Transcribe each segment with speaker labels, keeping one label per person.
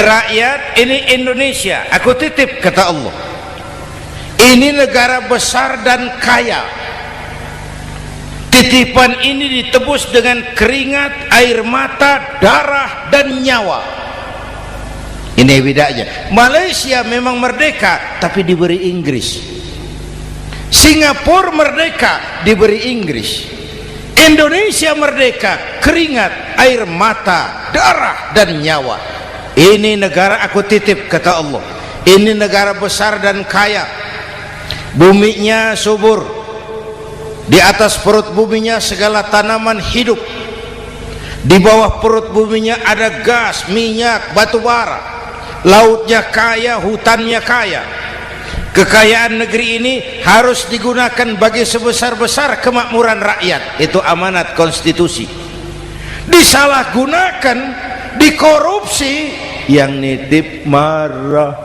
Speaker 1: rakyat, ini Indonesia aku titip, kata Allah. Ini negara besar dan kaya. Titipan ini ditebus dengan keringat, air mata, darah, dan nyawa. Ini bedanya. Malaysia memang merdeka tapi diberi Inggris. Singapura merdeka diberi Inggris. Indonesia merdeka, keringat, air mata, darah, dan nyawa. Ini negara aku titip, kata Allah. Ini negara besar dan kaya. Buminya subur. Di atas perut buminya segala tanaman hidup. Di bawah perut buminya ada gas, minyak, batu bara. Lautnya kaya, hutannya kaya. Kekayaan negeri ini harus digunakan bagi sebesar-besar kemakmuran rakyat. Itu amanat konstitusi. Disalahgunakan, dikorupsi, yang nitip marah.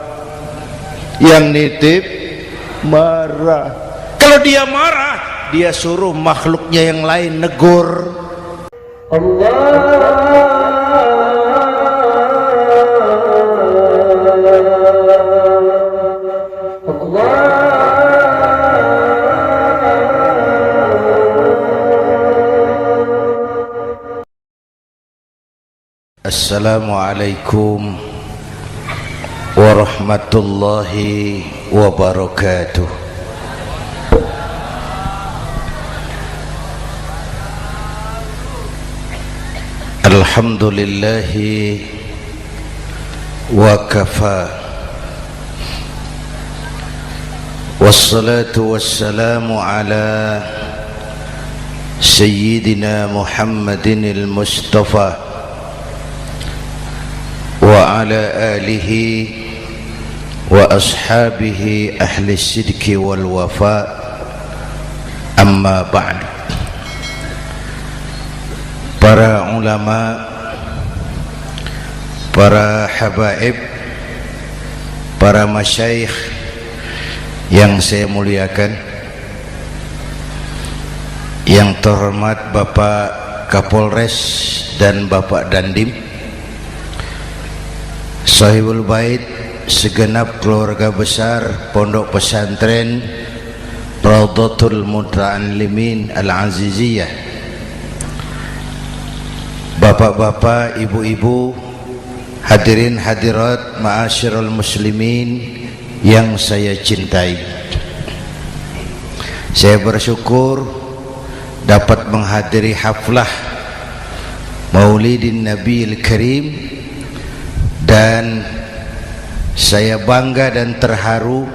Speaker 1: Yang nitip marah. Kalau dia marah, dia suruh makhluknya yang lain negur. Assalamualaikum warahmatullahi wabarakatuh. Alhamdulillahi wa kafa, wassalatu wassalamu ala sayyidina Muhammadin al-Mustafa wa ala alihi wa ashabihi ahli sidki wal wafa, amma ba'du. Para ulama, para habaib, para masyayikh yang saya muliakan, yang terhormat Bapak Kapolres dan Bapak Dandim, Sahibul Bait, segenap keluarga besar Pondok Pesantren Raudhatul Muta'allimin Al-Aziziyah, bapak-bapak, ibu-ibu, hadirin hadirat ma'asyiral muslimin yang saya cintai. Saya bersyukur dapat menghadiri haflah Maulidin Nabiil Karim, dan saya bangga dan terharu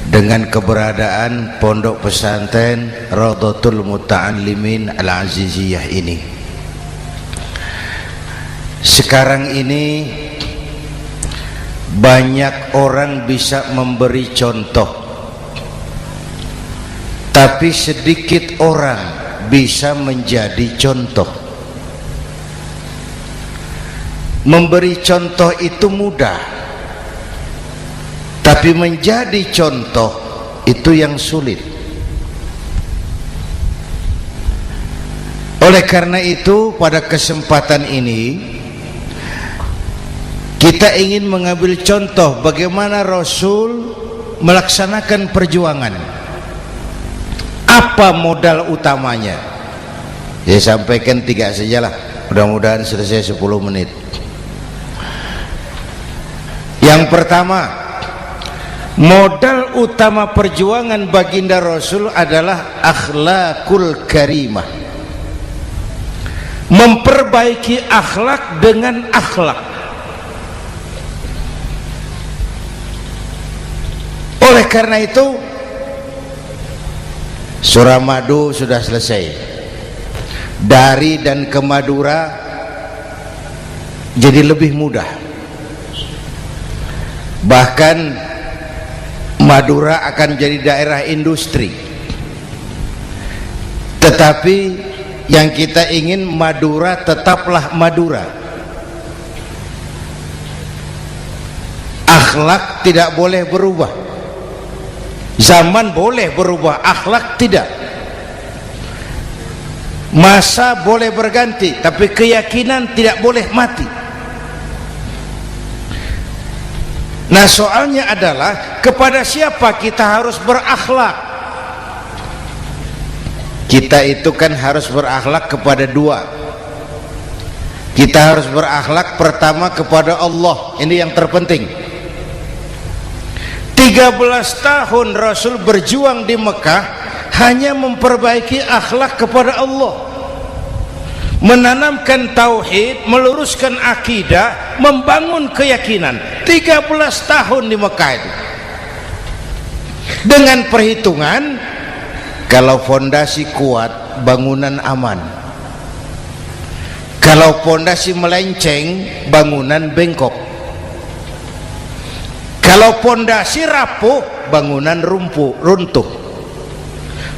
Speaker 1: dengan keberadaan Pondok Pesantren Raudhatul Muta'allimin Al-Aziziyah ini. Sekarang ini banyak orang bisa memberi contoh, tapi sedikit orang bisa menjadi contoh. Memberi contoh itu mudah, tapi menjadi contoh itu yang sulit. Oleh karena itu, pada kesempatan ini kita ingin mengambil contoh bagaimana Rasul melaksanakan perjuangan. Apa modal utamanya? Saya sampaikan 3 sajalah, mudah-mudahan selesai 10 menit. Yang pertama, modal utama perjuangan baginda Rasul adalah akhlakul karimah. Memperbaiki akhlak dengan akhlak. Oleh karena itu, Suramadu sudah selesai. Dari dan ke Madura jadi lebih mudah. Bahkan Madura akan jadi daerah industri. Tetapi yang kita ingin, Madura tetaplah Madura. Akhlak tidak boleh berubah. Zaman boleh berubah, akhlak tidak. Masa boleh berganti, tapi keyakinan tidak boleh mati. Nah soalnya adalah kepada siapa kita harus berakhlak. Kita itu kan harus berakhlak kepada dua. Kita harus berakhlak pertama kepada Allah. Ini yang terpenting. 13 tahun Rasul berjuang di Mekah hanya memperbaiki akhlak kepada Allah, menanamkan tauhid, meluruskan akidah, membangun keyakinan. 13 tahun di Mekah itu dengan perhitungan kalau fondasi kuat bangunan aman, kalau fondasi melenceng bangunan bengkok, kalau fondasi rapuh bangunan runtuh.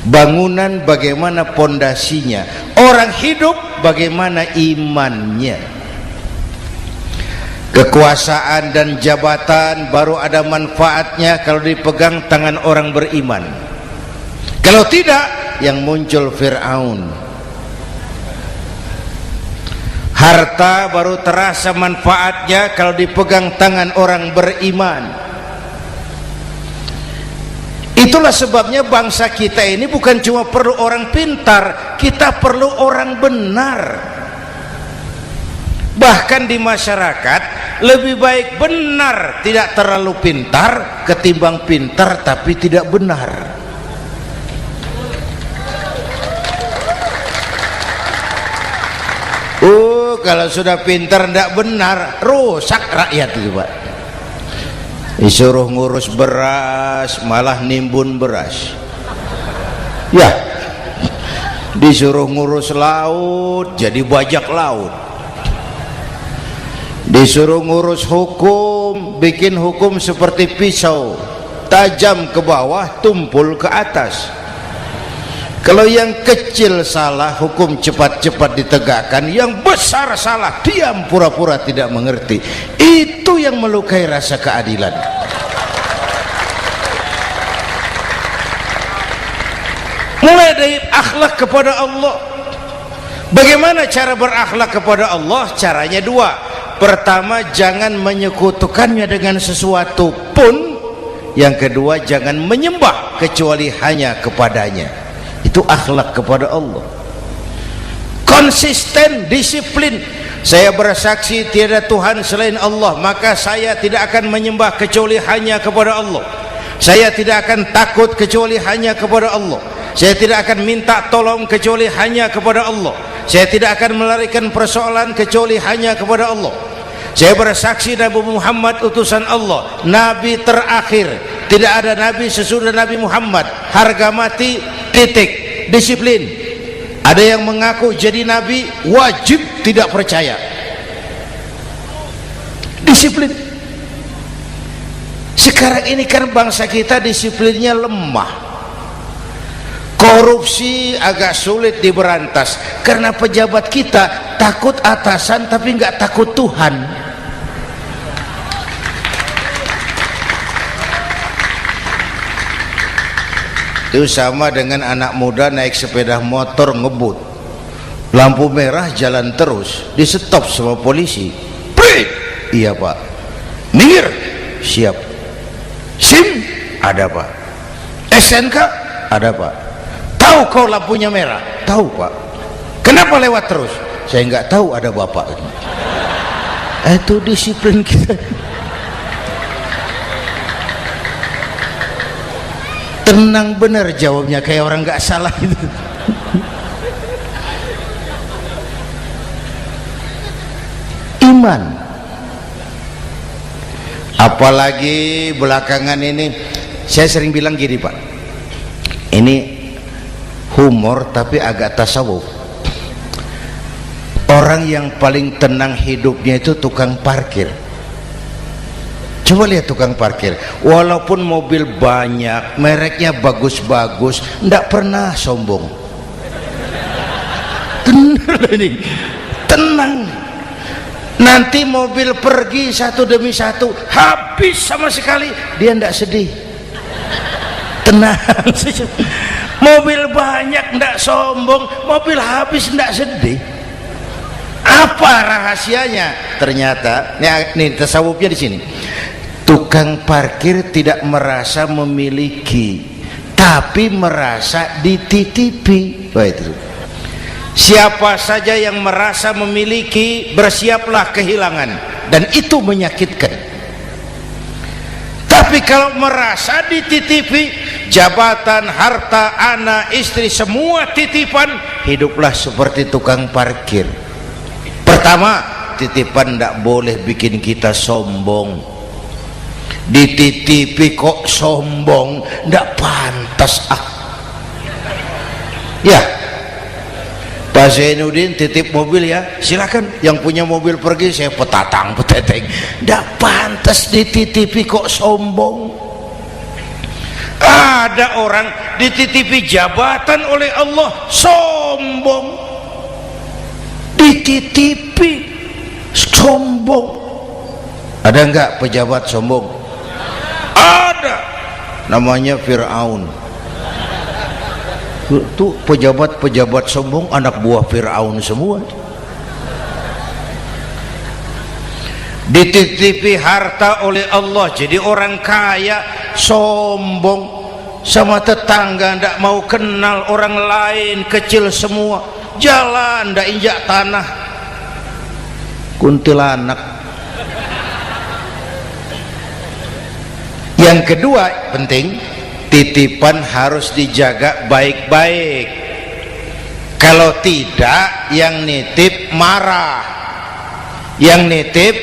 Speaker 1: Bangunan bagaimana fondasinya, orang hidup bagaimana imannya. Kekuasaan dan jabatan baru ada manfaatnya kalau dipegang tangan orang beriman. Kalau tidak, yang muncul Fir'aun. Harta baru terasa manfaatnya kalau dipegang tangan orang beriman. Itulah sebabnya bangsa kita ini bukan cuma perlu orang pintar, kita perlu orang benar. Bahkan di masyarakat lebih baik benar tidak terlalu pintar ketimbang pintar tapi tidak benar. Kalau sudah pintar tidak benar, rusak rakyat itu Pak. Disuruh ngurus beras malah nimbun beras, ya. Disuruh ngurus laut jadi bajak laut. Disuruh ngurus hukum, bikin hukum seperti pisau, tajam ke bawah, tumpul ke atas. Kalau yang kecil salah, hukum cepat-cepat ditegakkan. Yang besar salah, diam pura-pura tidak mengerti. Itu yang melukai rasa keadilan. Mulai dari akhlak kepada Allah. Bagaimana cara berakhlak kepada Allah? Caranya dua. Pertama, jangan menyekutukannya dengan sesuatu pun. Yang kedua, jangan menyembah kecuali hanya kepadanya. Itu akhlak kepada Allah. Konsisten, disiplin. Saya bersaksi tiada Tuhan selain Allah, maka saya tidak akan menyembah kecuali hanya kepada Allah. Saya tidak akan takut kecuali hanya kepada Allah. Saya tidak akan minta tolong kecuali hanya kepada Allah. Saya tidak akan melarikan persoalan kecuali hanya kepada Allah. Saya bersaksi Nabi Muhammad utusan Allah, Nabi terakhir. Tidak ada Nabi sesudah Nabi Muhammad. Harga mati, titik. Disiplin. Ada yang mengaku jadi Nabi, wajib tidak percaya. Disiplin. Sekarang ini kan bangsa kita disiplinnya lemah. Korupsi agak sulit diberantas karena pejabat kita takut atasan tapi nggak takut Tuhan. Itu sama dengan anak muda naik sepeda motor ngebut, lampu merah jalan terus, di stop sama polisi. Prit, iya Pak. Minggir, siap. SIM ada Pak. SNK ada Pak. Tahu kau lampunya merah? Tahu Pak. Kenapa lewat terus? Saya nggak tahu, ada Bapak. Itu disiplin kita. Tenang bener jawabnya, kayak orang nggak salah gitu. Iman. Apalagi belakangan ini saya sering bilang gini Pak, ini humor tapi agak tasawuf. Orang yang paling tenang hidupnya itu tukang parkir. Coba lihat tukang parkir, walaupun mobil banyak, mereknya bagus-bagus, tidak pernah sombong. Tenang ini, tenang. Nanti mobil pergi satu demi satu, habis sama sekali, dia tidak sedih. Tenang. Mobil banyak tidak sombong, mobil habis tidak sedih. Apa rahasianya? Ternyata, nih tasawufnya di sini. Tukang parkir tidak merasa memiliki, tapi merasa dititipi. Wah, itu. Siapa saja yang merasa memiliki, bersiaplah kehilangan, dan itu menyakitkan. Tapi kalau merasa dititipi, jabatan, harta, anak, istri, semua titipan, hiduplah seperti tukang parkir. Pertama, titipan tidak boleh bikin kita sombong. Dititipi kok sombong, tidak pantas. Ya, Pak Zainuddin titip mobil ya, silakan. Yang punya mobil pergi, saya petatang peteteng. Tidak pantas dititipi kok sombong. Ada orang dititipi jabatan oleh Allah sombong, dititipi sombong. Ada enggak pejabat sombong? Ada, namanya Fir'aun. Tuh pejabat-pejabat sombong anak buah Fir'aun semua. Dititipi harta oleh Allah, jadi orang kaya sombong, sama tetangga ndak mau kenal, orang lain kecil semua, jalan ndak injak tanah, kuntilanak. Yang kedua penting, titipan harus dijaga baik-baik. Kalau tidak, yang nitip marah, yang nitip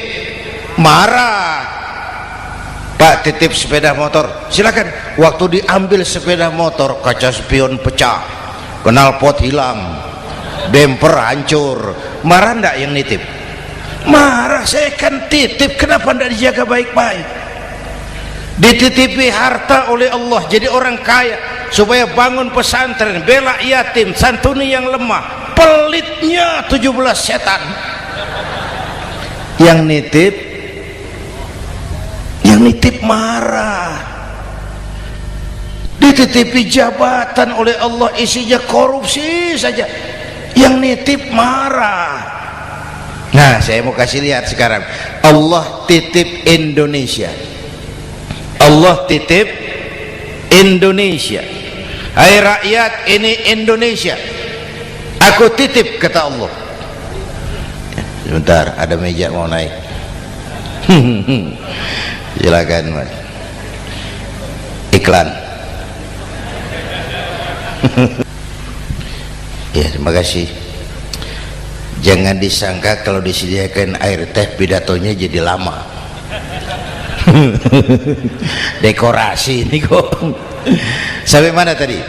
Speaker 1: marah. Pak, titip sepeda motor, silakan. Waktu diambil sepeda motor, kaca spion pecah, knalpot hilang, bemper hancur, marah ndak yang nitip? Marah. Saya kan titip, kenapa ndak dijaga baik-baik? Dititipi harta oleh Allah, jadi orang kaya, supaya bangun pesantren, bela yatim, santuni yang lemah, pelitnya 17 setan. Yang nitip marah. Dititipi jabatan oleh Allah, isinya korupsi saja, yang nitip marah. Nah, saya mau kasih lihat sekarang, Allah titip Indonesia. Allah titip Indonesia. Hai rakyat, ini Indonesia, aku titip, kata Allah. Sebentar, ada meja mau naik. Silakan Mas. Iklan. Ya, terima kasih. Jangan disangka kalau disediakan air teh pidatonya jadi lama. Dekorasi ini kok. Sampai mana tadi?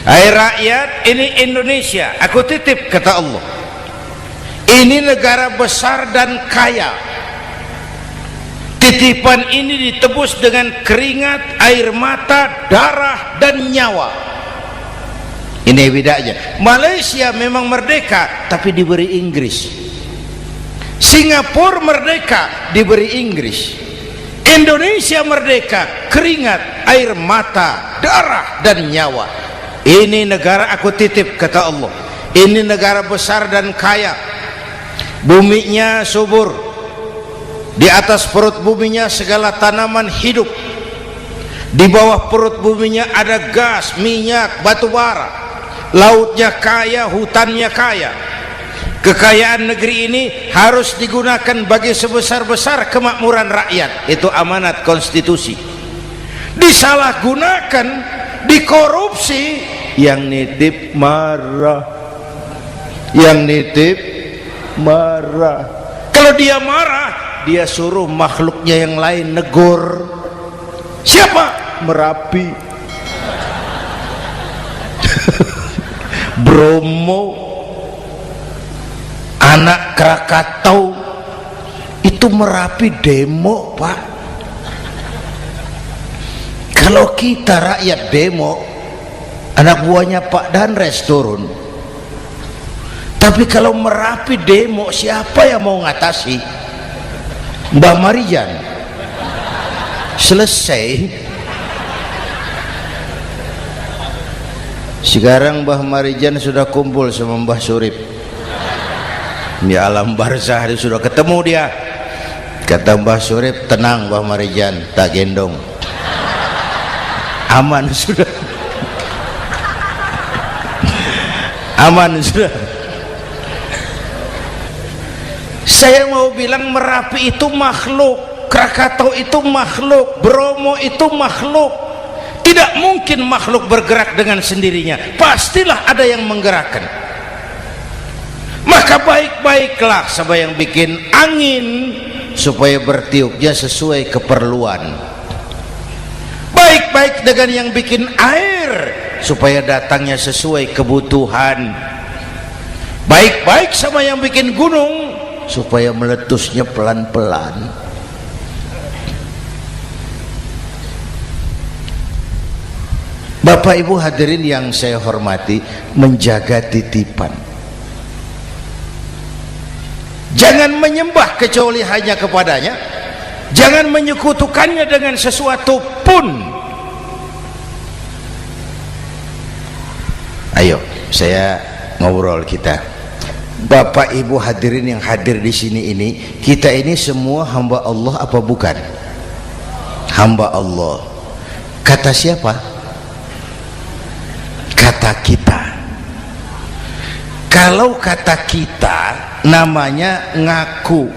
Speaker 1: Hai rakyat, ini Indonesia, aku titip, kata Allah. Ini negara besar dan kaya. Titipan ini ditebus dengan keringat, air mata, darah, dan nyawa. Ini bedanya. Malaysia memang merdeka, tapi diberi Inggris. Singapura merdeka, diberi Inggris. Indonesia merdeka, keringat, air mata, darah, dan nyawa. Ini negara aku titip, kata Allah. Ini negara besar dan kaya. Buminya subur. Di atas perut buminya segala tanaman hidup. Di bawah perut buminya ada gas, minyak, batu bara. Lautnya kaya, hutannya kaya. Kekayaan negeri ini harus digunakan bagi sebesar-besar kemakmuran rakyat. Itu amanat konstitusi. Disalahgunakan, dikorupsi, yang nitip marah. Yang nitip marah. Kalau dia marah, dia suruh makhluknya yang lain negur. Siapa? Merapi, Bromo, anak Krakatau. Itu Merapi demo, Pak. Kalau kita rakyat demo, anak buahnya Pak Danres turun. Tapi kalau Merapi demo, siapa yang mau ngatasi? Mbah Marijan. Selesai. Sekarang Mbah Marijan sudah kumpul sama Mbah Surip di alam barzah, dia sudah ketemu dia. Kata Mbah Surip, tenang Mbah Marijan, tak gendong, aman sudah. Aman sudah. Saya mau bilang Merapi itu makhluk, Krakatau itu makhluk, Bromo itu makhluk. Tidak mungkin makhluk bergerak dengan sendirinya, pastilah ada yang menggerakkan. Maka baik-baiklah sama yang bikin angin supaya bertiupnya sesuai keperluan, baik-baik dengan yang bikin air supaya datangnya sesuai kebutuhan, baik-baik sama yang bikin gunung supaya meletusnya pelan-pelan. Bapak Ibu hadirin yang saya hormati, menjaga titipan, jangan menyembah kecuali hanya kepadanya, jangan menyekutukannya dengan sesuatu pun. Ayo saya ngobrol kita. Bapak Ibu hadirin yang hadir di sini ini, kita ini semua hamba Allah apa bukan? Hamba Allah. Kata siapa? Kata kita. Kalau kata kita namanya ngaku.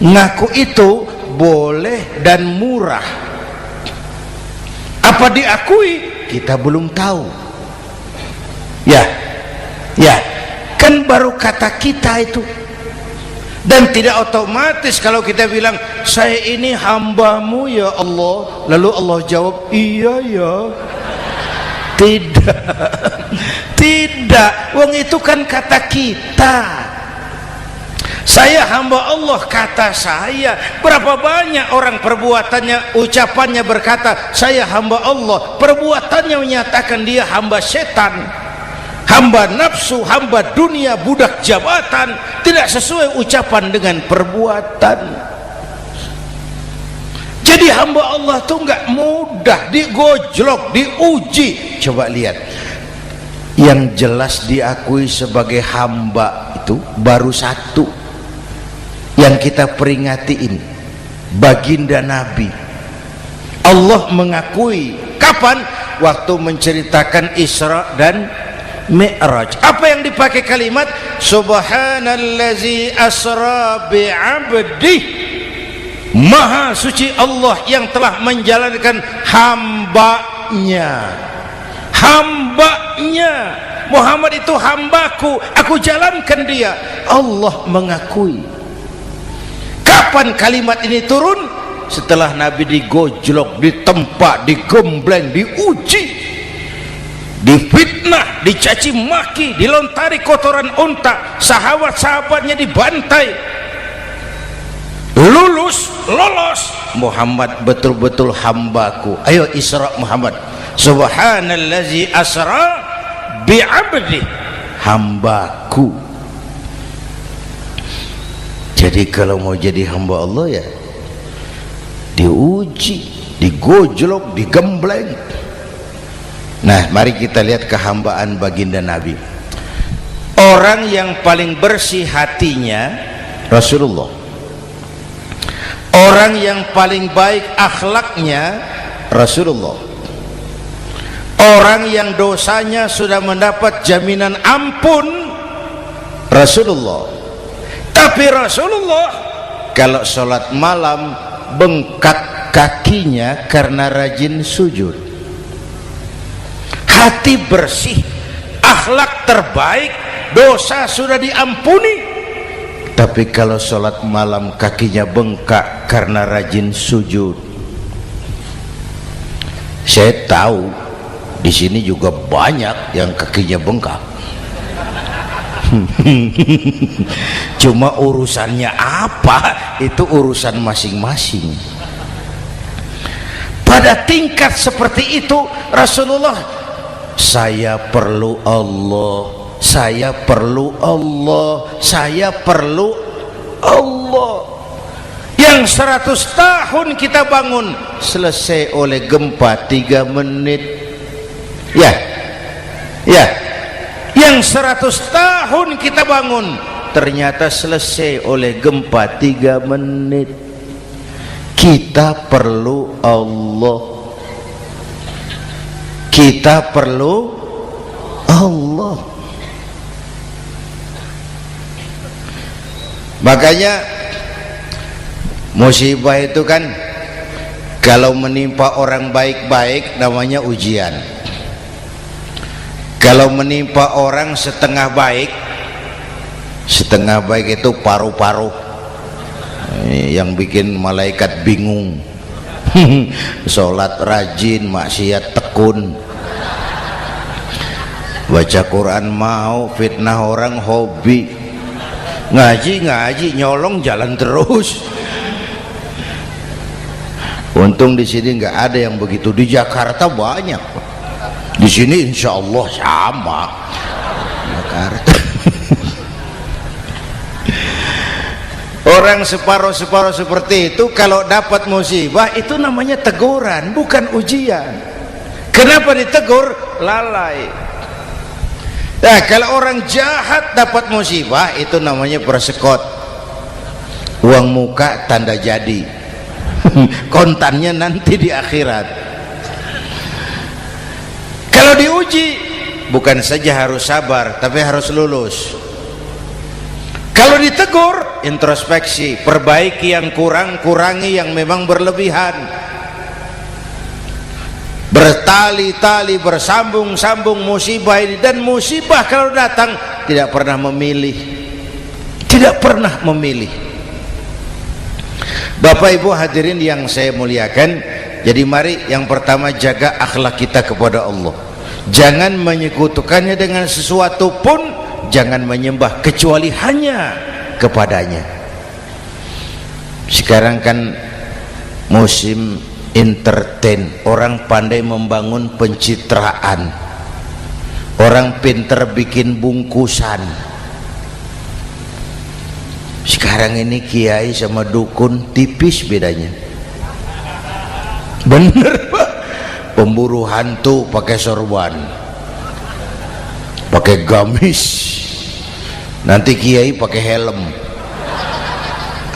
Speaker 1: Ngaku itu boleh dan murah. Apa diakui? Kita belum tahu. Ya, kan baru kata kita itu. Dan tidak otomatis kalau kita bilang saya ini hambamu ya Allah, lalu Allah jawab iya ya. Tidak, wong itu kan kata kita. Saya hamba Allah, kata saya. Berapa banyak orang perbuatannya, ucapannya berkata saya hamba Allah, perbuatannya menyatakan dia hamba setan, hamba nafsu, hamba dunia, budak jabatan. Tidak sesuai ucapan dengan perbuatan. Jadi hamba Allah tuh nggak mudah, digojlok, diuji. Coba lihat, yang jelas diakui sebagai hamba itu baru satu yang kita peringati ini, baginda Nabi. Allah mengakui kapan? Waktu menceritakan Isra dan Mi'raj. Apa yang dipakai kalimat? Subhanallazi asra bi'abdih. Maha suci Allah yang telah menjalankan hambanya. Hambanya Muhammad itu hambaku, aku jalankan dia. Allah mengakui. Kapan kalimat ini turun? Setelah Nabi digojlok, ditempa, digembleng, diuji, difitnah, dicaci maki, dilontari kotoran unta, sahabat-sahabatnya dibantai. Lolos, Muhammad betul-betul hambaku. Ayo Isra Muhammad. Subhanallazi asra bi'abdi, hambaku. Jadi kalau mau jadi hamba Allah ya diuji, digojlok, digembleng. Nah, mari kita lihat kehambaan baginda Nabi. Orang yang paling bersih hatinya Rasulullah. Orang yang paling baik akhlaknya Rasulullah. Orang yang dosanya sudah mendapat jaminan ampun Rasulullah. Tapi Rasulullah kalau sholat malam bengkak kakinya karena rajin sujud. Hati bersih, akhlak terbaik, dosa sudah diampuni. Tapi kalau sholat malam kakinya bengkak karena rajin sujud. Saya tahu di sini juga banyak yang kakinya bengkak. Cuma urusannya apa, itu urusan masing-masing. Pada tingkat seperti itu Rasulullah, saya perlu Allah, saya perlu Allah, saya perlu Allah. Yang 100 tahun kita bangun selesai oleh gempa 3 menit. Ya, yang 100 tahun kita bangun ternyata selesai oleh gempa 3 menit. Kita perlu Allah, kita perlu Allah. Makanya musibah itu kan kalau menimpa orang baik-baik namanya ujian. Kalau menimpa orang setengah baik itu paru-paru yang bikin malaikat bingung. Sholat rajin, maksiat tekun, baca Quran mau, fitnah orang hobi, ngaji nyolong jalan terus. Untung di sini nggak ada yang begitu. Di Jakarta banyak, di sini insya Allah sama. Jakarta orang separuh-separuh seperti itu kalau dapat musibah itu namanya teguran, bukan ujian. Kenapa ditegur? Lalai. Nah, kalau orang jahat dapat musibah itu namanya persekot, uang muka tanda jadi. Kontannya nanti di akhirat. Kalau diuji bukan saja harus sabar tapi harus lulus. Kalau ditegur introspeksi, perbaiki yang kurang, kurangi yang memang berlebihan. Bertali-tali, bersambung-sambung musibah ini. Dan musibah kalau datang tidak pernah memilih, tidak pernah memilih. Bapak Ibu hadirin yang saya muliakan, jadi mari yang pertama jaga akhlak kita kepada Allah. Jangan menyekutukannya dengan sesuatu pun, jangan menyembah kecuali hanya kepadanya. Sekarang kan musim entertain, orang pandai membangun pencitraan, orang pinter bikin bungkusan. Sekarang ini kiai sama dukun tipis bedanya. Bener Pak, pemburu hantu pakai sorban, pakai gamis, nanti kiai pakai helm.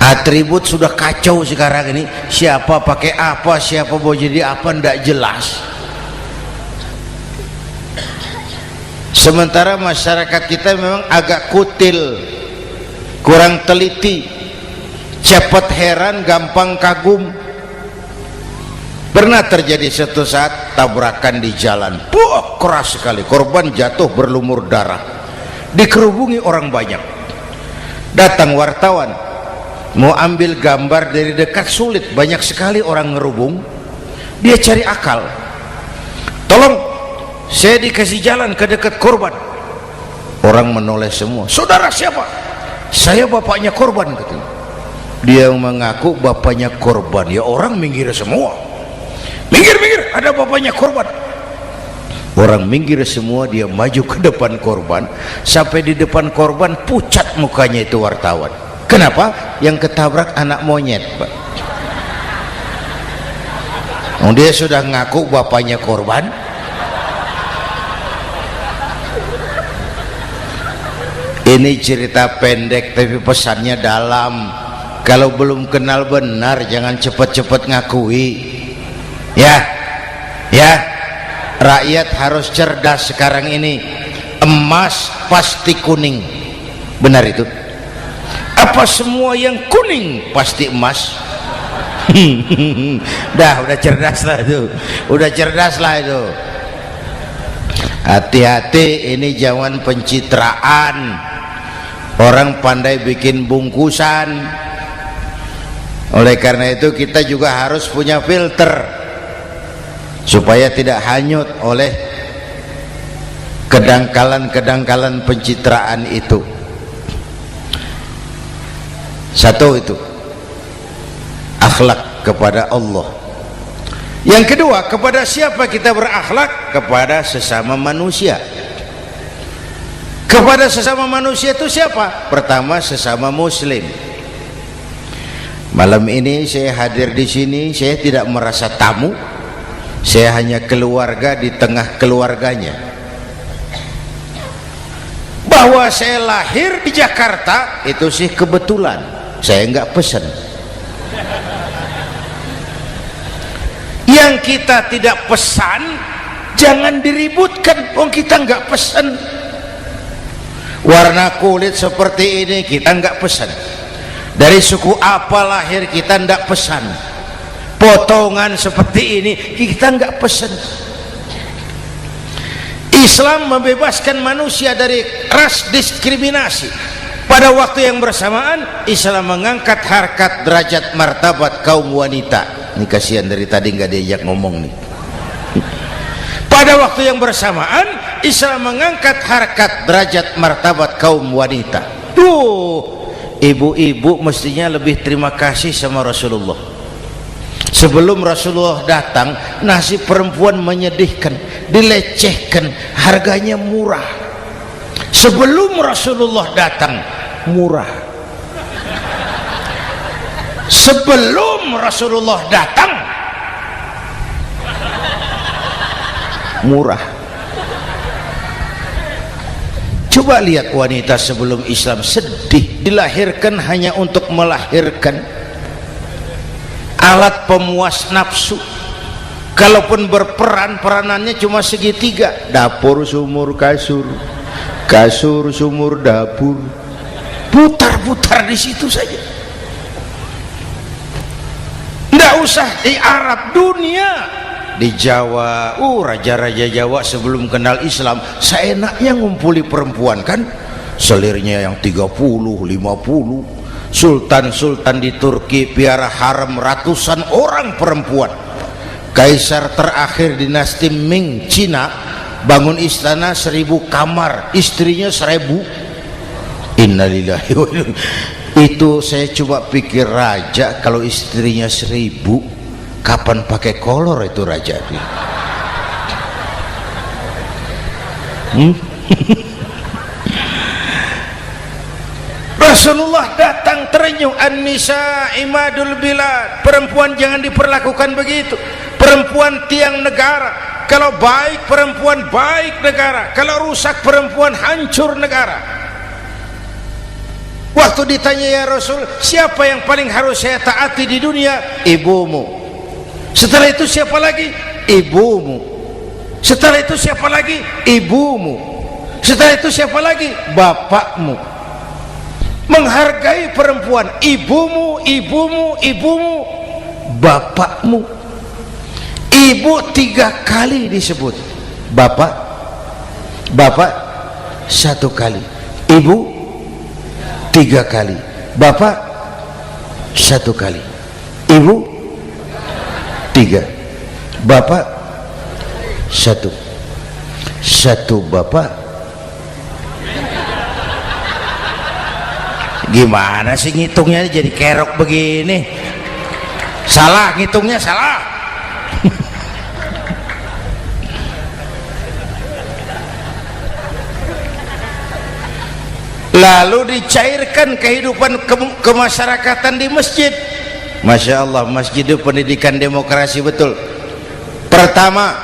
Speaker 1: Atribut sudah kacau sekarang ini, siapa pakai apa, siapa mau jadi apa ndak jelas. Sementara masyarakat kita memang agak kutil, kurang teliti, cepat heran, gampang kagum. Pernah terjadi suatu saat tabrakan di jalan, keras sekali, korban jatuh berlumur darah, dikerubungi orang banyak. Datang wartawan mau ambil gambar dari dekat, sulit, banyak sekali orang ngerubung. Dia cari akal, tolong saya dikasih jalan ke dekat korban. Orang menoleh semua. Saudara siapa? Saya bapaknya korban, katanya. Dia mengaku bapaknya korban. Ya orang minggir semua, minggir, ada bapaknya korban. Orang minggir semua, dia maju ke depan korban. Sampai di depan korban pucat mukanya itu wartawan. Kenapa? Yang ketabrak anak monyet, Pak. Dia sudah ngaku bapaknya korban. Ini cerita pendek tapi pesannya dalam. Kalau belum kenal benar jangan cepat-cepat ngakui. Ya, rakyat harus cerdas sekarang ini. Emas pasti kuning, benar itu? Apa semua yang kuning pasti emas? udah cerdas lah itu, udah cerdas lah itu. Hati-hati, ini zaman pencitraan. Orang pandai bikin bungkusan. Oleh karena itu kita juga harus punya filter supaya tidak hanyut oleh kedangkalan-kedangkalan pencitraan itu. Satu itu akhlak kepada Allah. Yang kedua, kepada siapa kita berakhlak? Kepada sesama manusia. Kepada sesama manusia itu siapa? Pertama, sesama muslim. Malam ini saya hadir di sini, saya tidak merasa tamu. Saya hanya keluarga di tengah keluarganya. Bahwa saya lahir di Jakarta itu sih kebetulan, saya nggak pesan. Yang kita tidak pesan jangan diributkan, wong kita nggak pesan. Warna kulit seperti ini kita nggak pesan, dari suku apa lahir kita nggak pesan, potongan seperti ini kita nggak pesan. Islam membebaskan manusia dari ras diskriminasi. Pada waktu yang bersamaan Islam mengangkat harkat, derajat, martabat kaum wanita. Ini kasihan dari tadi nggak diajak ngomong nih. Pada waktu yang bersamaan Islam mengangkat harkat, derajat, martabat kaum wanita. Tuh, ibu-ibu mestinya lebih terima kasih sama Rasulullah. Sebelum Rasulullah datang, nasib perempuan menyedihkan, dilecehkan, harganya murah. Sebelum Rasulullah datang, murah. Sebelum Rasulullah datang, murah. Coba lihat wanita sebelum Islam, sedih, dilahirkan hanya untuk melahirkan, alat pemuas nafsu. Kalaupun berperan, peranannya cuma segitiga, dapur sumur kasur, kasur sumur dapur, putar-putar di situ saja. Nggak usah di Arab, dunia, di Jawa, raja-raja Jawa sebelum kenal Islam seenaknya ngumpuli perempuan kan, selirnya yang 30, 50. Sultan-sultan di Turki piara harem ratusan orang perempuan. Kaisar terakhir dinasti Ming Cina bangun istana 1000 kamar, istrinya 1000. Innalillahi wa inna. Itu saya coba pikir, raja kalau istrinya 1000, kapan pakai kolor itu raja? Rasulullah datang terenyuh, an-nisa imadul bilad, perempuan jangan diperlakukan begitu, perempuan tiang negara. Kalau baik perempuan baik negara, kalau rusak perempuan hancur negara. Waktu ditanya, ya Rasul, siapa yang paling harus saya taati di dunia? Ibumu. Setelah itu siapa lagi? Ibumu. Setelah itu siapa lagi? Ibumu. Setelah itu siapa lagi? Bapakmu. Menghargai perempuan, ibumu, ibumu, ibumu, bapakmu. Ibu 3 kali disebut, bapak 1 kali, ibu 3 kali, bapak 1 kali, ibu 3, bapak 1 bapak. Gimana sih ngitungnya jadi kerok begini? Salah ngitungnya, salah. Lalu dicairkan kehidupan kemasyarakatan di masjid. Masya Allah, masjid itu pendidikan demokrasi betul. Pertama,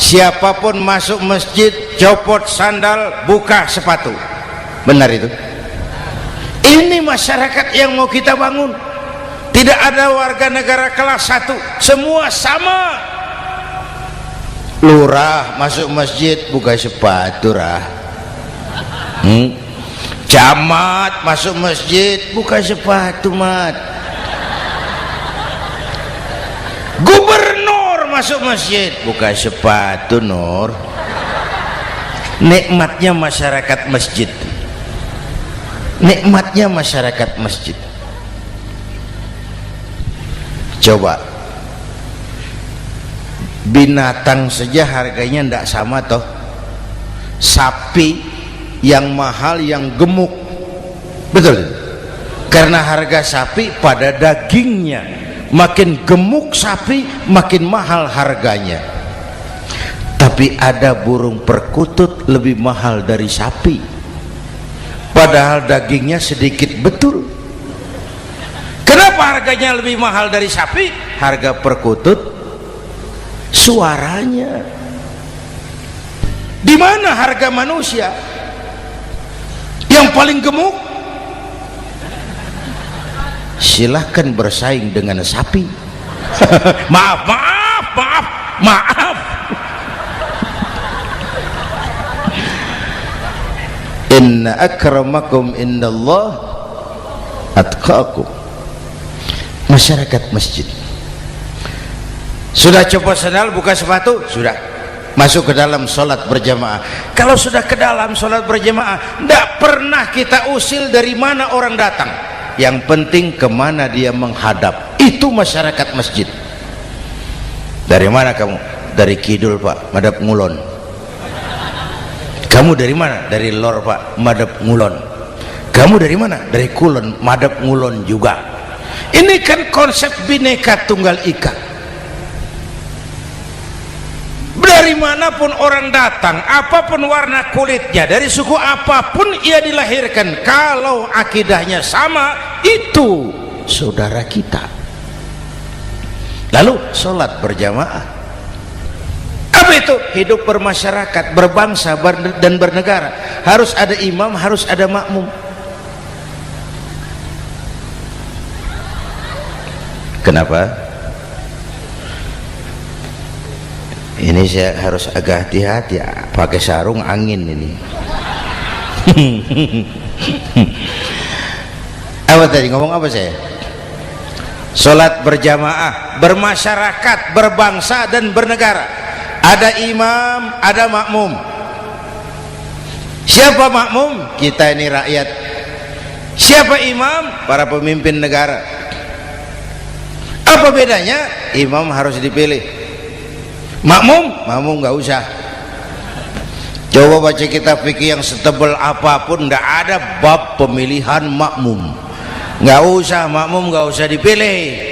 Speaker 1: siapapun masuk masjid copot sandal, buka sepatu. Benar itu? Ini masyarakat yang mau kita bangun. Tidak ada warga negara kelas 1, semua sama. Lurah masuk masjid buka sepatu, Camat masuk masjid buka sepatu, mat. Gubernur masuk masjid buka sepatu, Nur. Nikmatnya masyarakat masjid, nikmatnya masyarakat masjid. Coba binatang saja harganya tidak sama toh. Sapi yang mahal, yang gemuk, betul, karena harga sapi pada dagingnya. Makin gemuk sapi makin mahal harganya. Tapi ada burung perkutut lebih mahal dari sapi, padahal dagingnya sedikit, betul. Kenapa harganya lebih mahal dari sapi? Harga perkutut suaranya. Di mana harga manusia? paling gemuk, silahkan bersaing dengan sapi. Maaf. Inna akramakum indallah atqakum. Masyarakat masjid sudah coba sandal, buka sepatu, sudah masuk ke dalam sholat berjamaah. Kalau sudah ke dalam sholat berjamaah, tidak pernah kita usil dari mana orang datang, yang penting kemana dia menghadap. Itu masyarakat masjid. Dari mana kamu? Dari kidul Pak, madhab ngulon. Kamu dari mana? Dari lor Pak, madhab ngulon. Kamu dari mana? Dari kulon, madhab ngulon juga. Ini kan konsep Bhinneka Tunggal Ika. Dari manapun orang datang, apapun warna kulitnya, dari suku apapun ia dilahirkan, kalau akidahnya sama, itu saudara kita. Lalu sholat berjamaah, apa itu? Hidup bermasyarakat, berbangsa dan bernegara. Harus ada imam, harus ada makmum. Kenapa? Ini saya harus agak hati-hati, pakai sarung angin ini. Apa tadi, ngomong apa saya? Sholat berjamaah, bermasyarakat, berbangsa dan bernegara. Ada imam, ada makmum. Siapa makmum? Kita ini rakyat. Siapa imam? Para pemimpin negara. Apa bedanya? Imam harus dipilih, makmum nggak usah. Coba baca kitab fikih yang setebal apapun, nggak ada bab pemilihan makmum. Nggak usah, makmum nggak usah dipilih.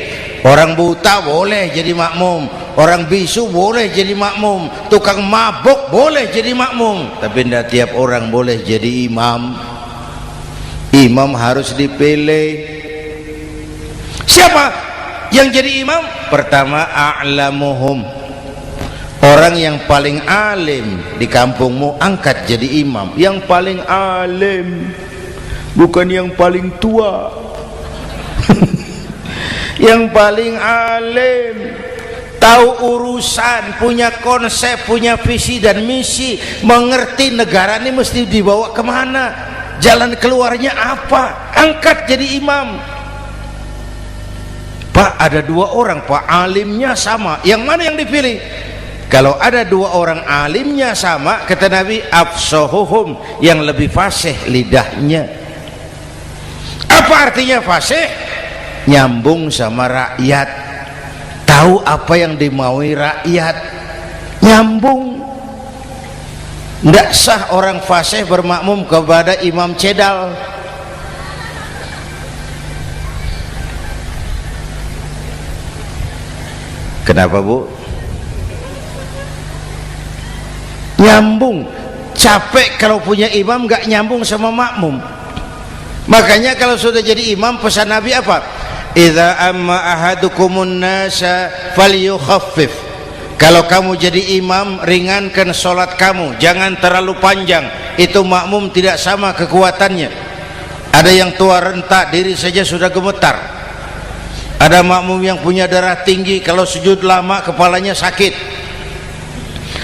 Speaker 1: Orang buta boleh jadi makmum, orang bisu boleh jadi makmum, tukang mabuk boleh jadi makmum, tapi tidak tiap orang boleh jadi imam. Imam harus dipilih. Siapa yang jadi imam? Pertama, a'lamuhum, orang yang paling alim di kampungmu, angkat jadi imam. Yang paling alim, bukan yang paling tua. Yang paling alim, tahu urusan, punya konsep, punya visi dan misi, mengerti negara ini mesti dibawa kemana, jalan keluarnya apa, angkat jadi imam. Pak, ada dua orang Pak, alimnya sama, yang mana yang dipilih? Kalau ada dua orang alimnya sama, kata Nabi, afsahuhum, yang lebih fasih lidahnya. Apa artinya fasih? Nyambung sama rakyat, tahu apa yang dimaui rakyat, nyambung. Tidak sah orang fasih bermakmum kepada imam cedal. Kenapa Bu? Nyambung. Capek kalau punya imam nggak nyambung sama makmum. Makanya kalau sudah jadi imam, pesan Nabi apa? Idza amma ahadukumun nasa falyukhaffif. Kalau kamu jadi imam, ringankan sholat kamu, jangan terlalu panjang. Itu makmum tidak sama kekuatannya. Ada yang tua renta, diri saja sudah gemetar. Ada makmum yang punya darah tinggi, kalau sujud lama kepalanya sakit.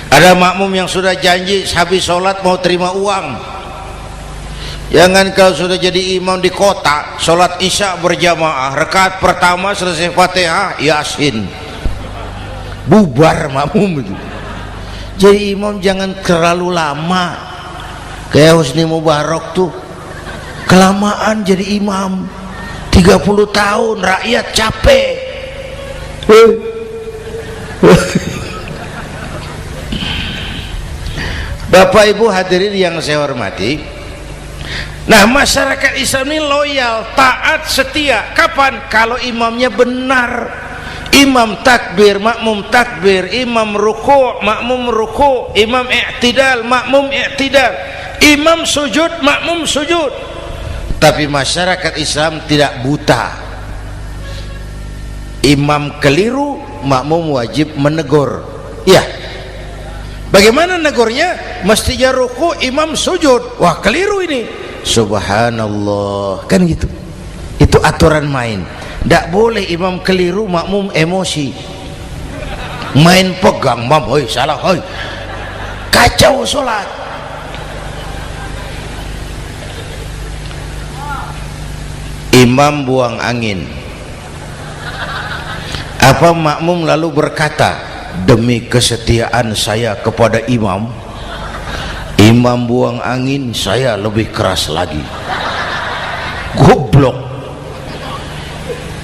Speaker 1: Ada makmum yang sudah janji habis sholat mau terima uang. Jangan kalau sudah jadi imam di kota, sholat isya berjamaah, rakaat pertama selesai Fatihah, Yasin, bubar makmum itu. Jadi imam jangan terlalu lama, kayak Husni Mubarak tuh kelamaan jadi imam, 30 tahun, rakyat capek. Bapak Ibu hadirin yang saya hormati, nah masyarakat Islam ini loyal, taat, setia. Kapan? Kalau imamnya benar. Imam takbir, makmum takbir, imam ruku', makmum ruku', imam i'tidal, makmum i'tidal, imam sujud, makmum sujud. Tapi masyarakat Islam tidak buta. Imam keliru, makmum wajib menegur. Ya, bagaimana negurnya? Mestinya ruku', imam sujud. Wah, keliru ini. subhanallah, kan gitu. Itu aturan main. Tidak boleh imam keliru makmum emosi, main pegang mam, hoi salah, hoi, kacau sholat. Imam buang angin, apa makmum lalu berkata, demi kesetiaan saya kepada imam, imam buang angin, saya lebih keras lagi. Goblok.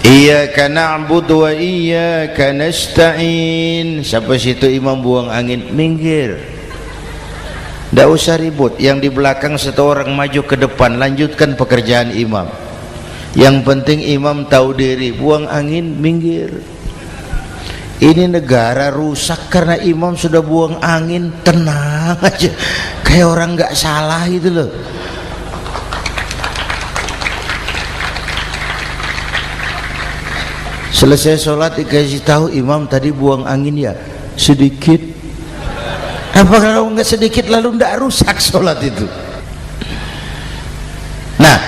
Speaker 1: Iyyaka na'budu wa iyyaka nasta'in. Sampai situ imam buang angin, minggir, tidak usah ribut. Yang di belakang satu orang maju ke depan, lanjutkan pekerjaan imam. Yang penting imam tahu diri, buang angin, minggir. Ini negara rusak karena imam sudah buang angin. Tenang aja, kayak orang nggak salah itu loh. Selesai sholat dikasih tahu, imam tadi buang angin ya sedikit. Apa kalau nggak sedikit lalu nggak rusak sholat itu? Nah,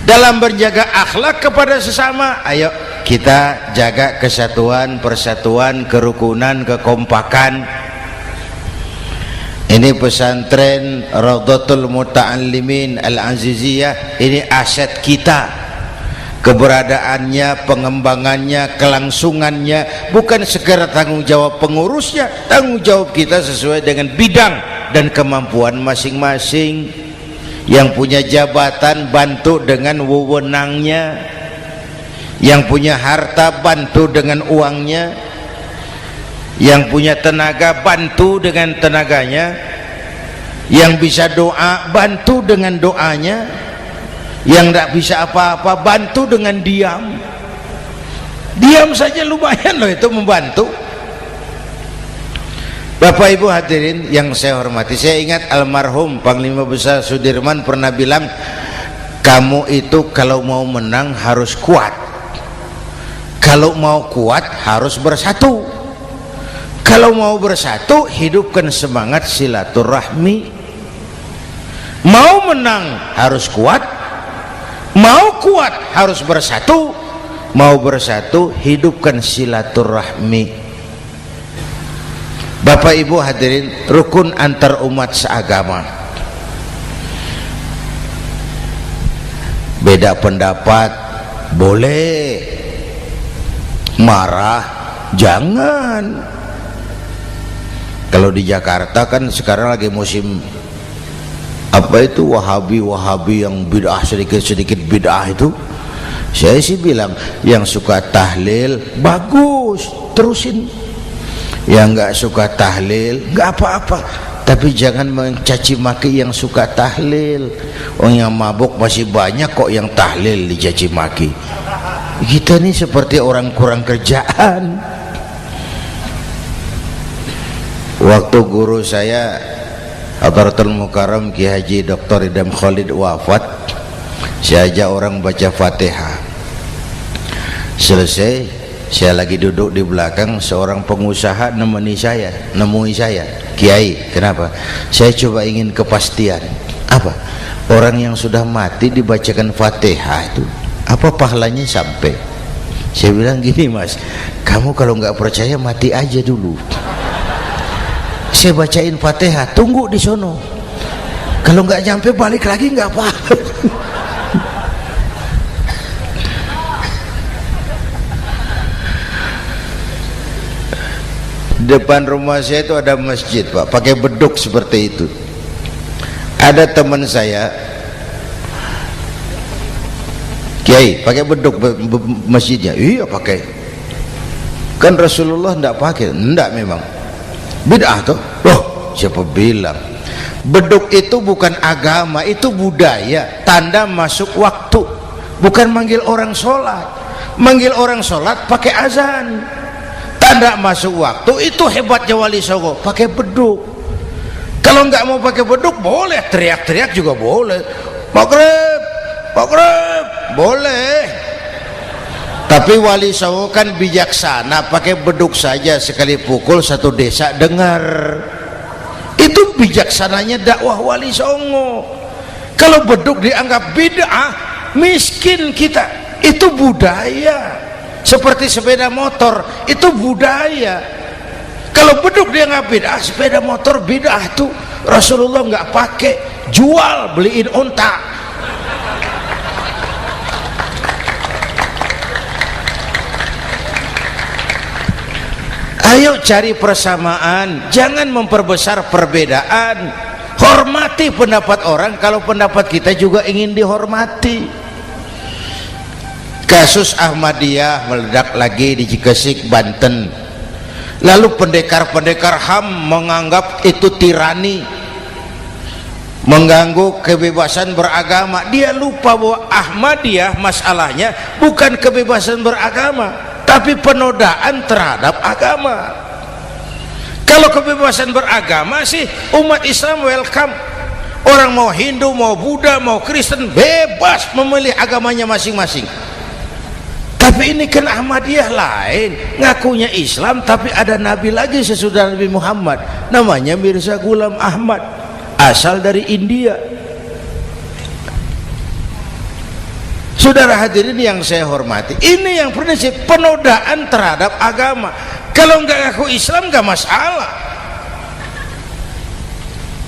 Speaker 1: dalam berjaga akhlak kepada sesama, ayo kita jaga kesatuan, persatuan, kerukunan, kekompakan. Ini pesantren Raudhatul Muta'allimin Al-Aziziyah, ini aset kita. Keberadaannya, pengembangannya, kelangsungannya bukan sekedar tanggung jawab pengurusnya, tanggung jawab kita sesuai dengan bidang dan kemampuan masing-masing. Yang punya jabatan bantu dengan wewenangnya, yang punya harta bantu dengan uangnya, yang punya tenaga bantu dengan tenaganya, yang bisa doa bantu dengan doanya, yang tidak bisa apa-apa bantu dengan diam. Diam saja lumayan loh itu membantu. Bapak Ibu hadirin yang saya hormati, saya ingat almarhum Panglima Besar Sudirman pernah bilang, kamu itu kalau mau menang harus kuat, kalau mau kuat harus bersatu, kalau mau bersatu hidupkan semangat silaturahmi. Mau menang harus kuat, mau kuat harus bersatu, mau bersatu hidupkan silaturahmi. Bapak Ibu hadirin, rukun antar umat seagama. Beda pendapat boleh, marah jangan. Kalau di Jakarta kan sekarang lagi musim apa itu wahabi yang bid'ah, sedikit bid'ah itu. Saya sih bilang yang suka tahlil bagus, terusin. Yang nggak suka tahlil nggak apa-apa, tapi jangan mencaci maki yang suka tahlil. Orang yang mabuk masih banyak kok yang tahlil dicaci maki. Kita ini seperti orang kurang kerjaan. Waktu guru saya Hadratul Mukarram Ki Haji Dr. Idham Khalid wafat, saya ajak orang baca Fatihah. Selesai, saya lagi duduk di belakang, seorang pengusaha nemui saya, Kiai, kenapa? Saya coba ingin kepastian. Apa? Orang yang sudah mati dibacakan Fatihah itu apa pahalanya sampai? Saya bilang gini, Mas, kamu kalau nggak percaya mati aja dulu. Saya bacain Fatihah, tunggu di sono. Kalau nggak nyampe balik lagi nggak apa-apa. Depan rumah saya itu ada masjid, Pak, pakai beduk seperti itu. Ada teman saya, Kiai, pakai beduk masjidnya. Iya pakai. Kan Rasulullah enggak pakai. Enggak memang. Bid'ah tuh. Loh, siapa bilang? Beduk itu bukan agama, itu budaya, tanda masuk waktu. Bukan manggil orang sholat. Manggil orang sholat pakai azan. Tanda masuk waktu, itu hebatnya Wali Songo, pakai beduk. Kalau nggak mau pakai beduk boleh, teriak-teriak juga boleh. Maghrib, maghrib, boleh. Tapi Wali Songo kan bijaksana, pakai beduk saja, sekali pukul satu desa dengar. Itu bijaksananya dakwah Wali Songo. Kalau beduk dianggap bid'ah, miskin kita. Itu budaya. Seperti sepeda motor, itu budaya. Kalau beduk dianggap bid'ah, sepeda motor bid'ah tuh Rasulullah nggak pakai, jual, beliin unta. Ayo cari persamaan, jangan memperbesar perbedaan. Hormati pendapat orang kalau pendapat kita juga ingin dihormati. Kasus Ahmadiyah meledak lagi di Cikesik, Banten. Lalu pendekar-pendekar HAM menganggap itu tirani, mengganggu kebebasan beragama. Dia lupa bahwa Ahmadiyah masalahnya bukan kebebasan beragama, tapi penodaan terhadap agama. Kalau kebebasan beragama sih umat Islam welcome. Orang mau Hindu, mau Buddha, mau Kristen bebas memilih agamanya masing-masing. Tapi ini kan Ahmadiyah lain, ngakunya Islam tapi ada nabi lagi sesudah Nabi Muhammad, namanya Mirza Ghulam Ahmad, asal dari India. Saudara hadirin yang saya hormati, ini yang prinsip penodaan terhadap agama. Kalau nggak ngaku Islam nggak masalah.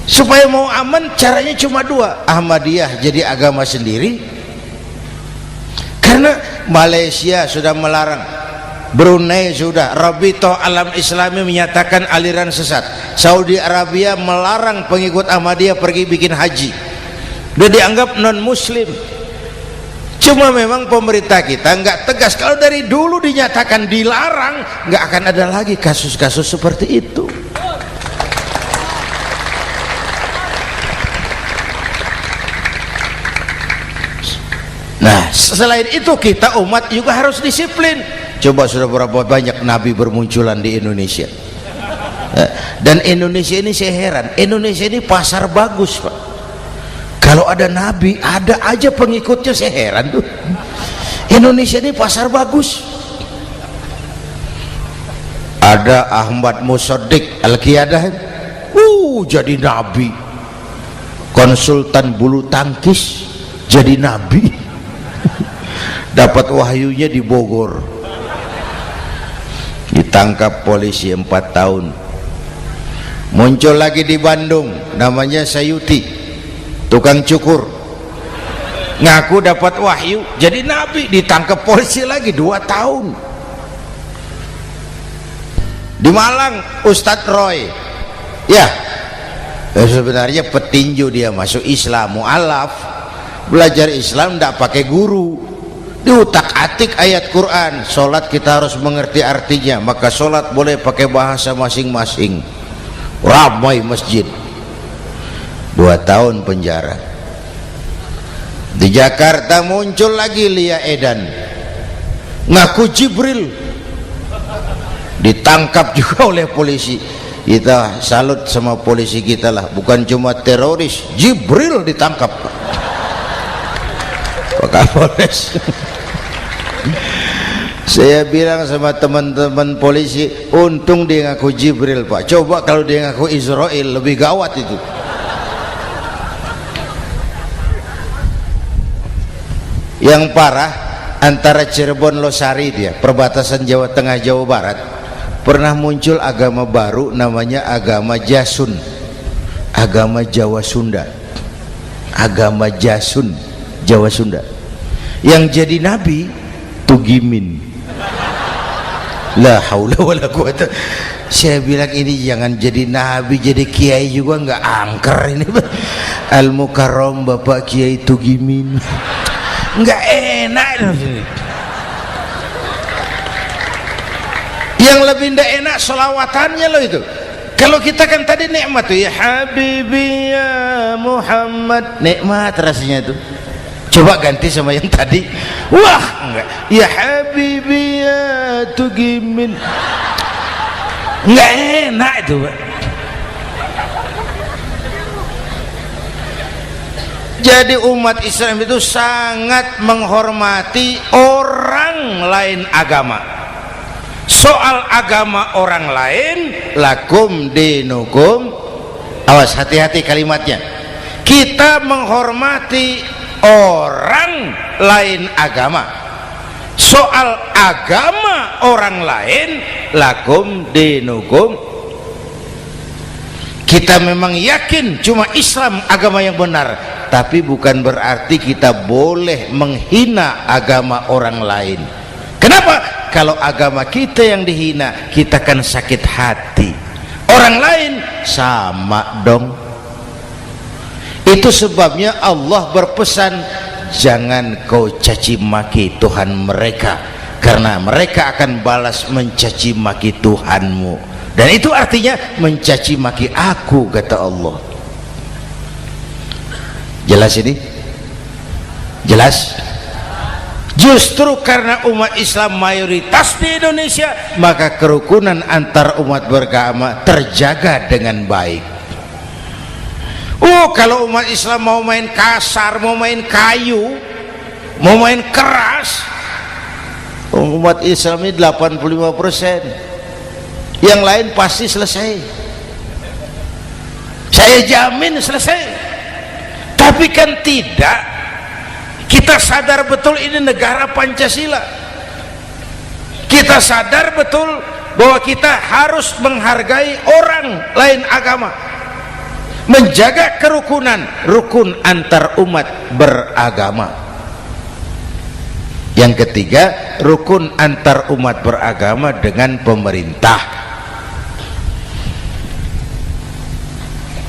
Speaker 1: Supaya mau aman caranya cuma dua, Ahmadiyah jadi agama sendiri, karena Malaysia sudah melarang, Brunei sudah, Rabitoh Alam Islami menyatakan aliran sesat, Saudi Arabia melarang pengikut Ahmadiyah pergi bikin haji, udah dianggap non muslim. Cuma memang pemerintah kita nggak tegas. Kalau dari dulu dinyatakan dilarang, nggak akan ada lagi kasus-kasus seperti itu. Nah, selain itu kita umat juga harus disiplin. Coba sudah berapa banyak nabi bermunculan di Indonesia. Dan Indonesia ini saya heran, Indonesia ini pasar bagus, Pak. Kalau ada nabi, ada aja pengikutnya, saya heran tuh. Indonesia ini pasar bagus. Ada Ahmad Musaddiq Al-Qiyadah, jadi nabi. Konsultan bulu tangkis jadi nabi. Dapat wahyunya di Bogor. Ditangkap polisi 4 tahun. Muncul lagi di Bandung, namanya Sayuti, tukang cukur, ngaku dapat wahyu jadi nabi, ditangkap polisi lagi 2 tahun. Di Malang Ustadz Roy, ya sebenarnya petinju, dia masuk Islam, mu'alaf, belajar Islam tidak pakai guru, diutak-atik ayat Quran. Sholat kita harus mengerti artinya, maka sholat boleh pakai bahasa masing-masing. Ramai masjid. 2 tahun penjara. Di Jakarta muncul lagi Lia Edan, ngaku Jibril, ditangkap juga oleh polisi. Kita salut sama polisi kita lah, bukan cuma teroris, Jibril ditangkap Pak Kapolres. Saya bilang sama teman-teman polisi, untung dia ngaku Jibril, Pak. Coba kalau dia ngaku Israel, lebih gawat itu. Yang parah, antara Cirebon Losari, dia perbatasan Jawa Tengah Jawa Barat, pernah muncul agama baru namanya agama Jasun, agama Jawa Sunda, agama Jasun Jawa Sunda. Yang jadi nabi Tugimin. La haula wala quwata. Saya bilang ini jangan jadi nabi, jadi kiai juga nggak angker ini. Al Mukarram Bapak Kiai Tugimin, nggak enak. Yang lebih ndak enak selawatannya loh itu. Kalau kita kan tadi nikmat tuh, ya Habibi ya Muhammad, nikmat rasanya itu. Coba ganti sama yang tadi, wah enggak, ya Habibi ya Tugimin, enggak enak itu, Pak. Jadi umat Islam itu sangat menghormati orang lain agama. Soal agama orang lain, lakum dinukum, awas hati-hati kalimatnya, kita menghormati orang lain agama. Soal agama orang lain, lakum dinukum, kita memang yakin cuma Islam agama yang benar, tapi bukan berarti kita boleh menghina agama orang lain. Kenapa? Kalau agama kita yang dihina, kita kan sakit hati. Orang lain sama dong. Itu sebabnya Allah berpesan, jangan kau caci maki Tuhan mereka, karena mereka akan balas mencaci maki Tuhanmu. Dan itu artinya mencaci maki aku, kata Allah. Jelas ini? Jelas? Justru karena umat Islam mayoritas di Indonesia, maka kerukunan antar umat beragama terjaga dengan baik. Kalau umat Islam mau main kasar, mau main kayu, mau main keras, umat Islam ini 85%, yang lain pasti selesai. Saya jamin selesai. Tapi kan tidak. Kita sadar betul ini negara Pancasila. Kita sadar betul bahwa kita harus menghargai orang lain agama, menjaga kerukunan, rukun antar umat beragama. Yang ketiga, rukun antar umat beragama dengan pemerintah.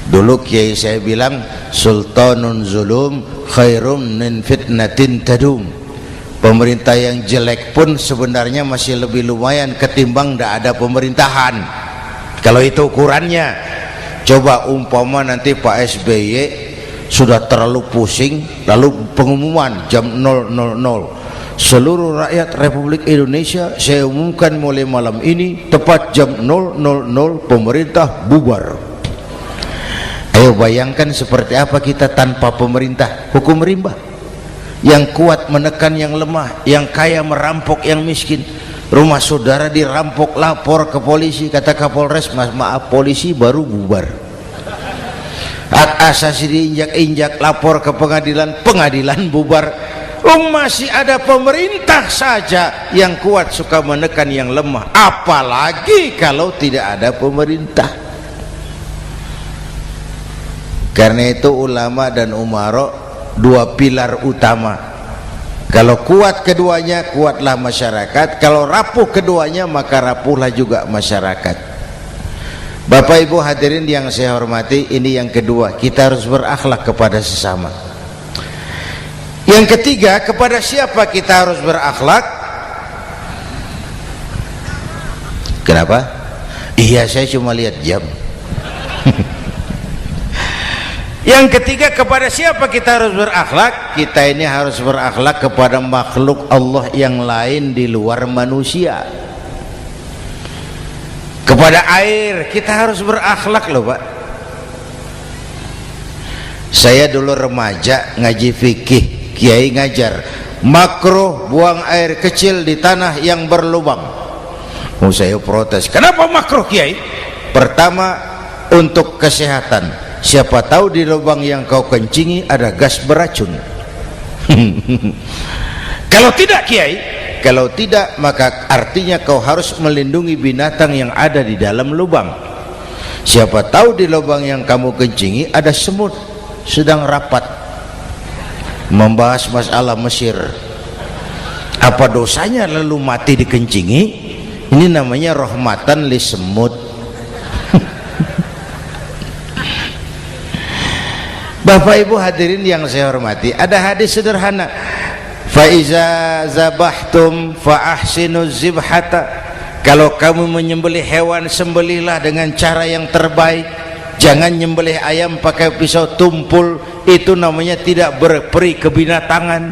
Speaker 1: Dulu kiai saya bilang, sultanun zulum khairum min fitnatin tadum. Pemerintah yang jelek pun sebenarnya masih lebih lumayan ketimbang tidak ada pemerintahan, kalau itu ukurannya. Coba umpama nanti Pak SBY sudah terlalu pusing, lalu pengumuman jam 000, seluruh rakyat Republik Indonesia saya umumkan mulai malam ini tepat jam 000 pemerintah bubar. Ayo bayangkan seperti apa kita tanpa pemerintah. Hukum rimba, yang kuat menekan yang lemah, yang kaya merampok yang miskin. Rumah saudara dirampok, lapor ke polisi, kata Kapolres, maaf polisi baru bubar. Hak asasi diinjak-injak, lapor ke pengadilan, pengadilan bubar. Masih ada pemerintah saja yang kuat suka menekan yang lemah, apalagi kalau tidak ada pemerintah. Karena itu ulama dan umara dua pilar utama. Kalau kuat keduanya, kuatlah masyarakat. Kalau rapuh keduanya, maka rapuhlah juga masyarakat. Bapak Ibu hadirin yang saya hormati, ini yang kedua, kita harus berakhlak kepada sesama. Yang ketiga, kepada siapa kita harus berakhlak? Kenapa? Iya, saya cuma lihat jam. Yang ketiga, kepada siapa kita harus berakhlak? Kita ini harus berakhlak kepada makhluk Allah yang lain di luar manusia. Kepada air kita harus berakhlak loh Pak. Saya dulu remaja ngaji fikih, kiai ngajar makruh buang air kecil di tanah yang berlubang. Saya protes, kenapa makruh kiai? Pertama, untuk kesehatan. Siapa tahu di lubang yang kau kencingi ada gas beracun. Kalau tidak kiai, kalau tidak maka artinya kau harus melindungi binatang yang ada di dalam lubang. Siapa tahu di lubang yang kamu kencingi ada semut sedang rapat membahas masalah Mesir. Apa dosanya lalu mati dikencingi? Ini namanya rahmatan li semut. Bapak Ibu hadirin yang saya hormati, ada hadis sederhana, fa iza zabahtum fa ahsinu zibhata. Kalau kamu menyembelih hewan, sembelihlah dengan cara yang terbaik. Jangan nyembelih ayam pakai pisau tumpul, itu namanya tidak berperi kebinatangan.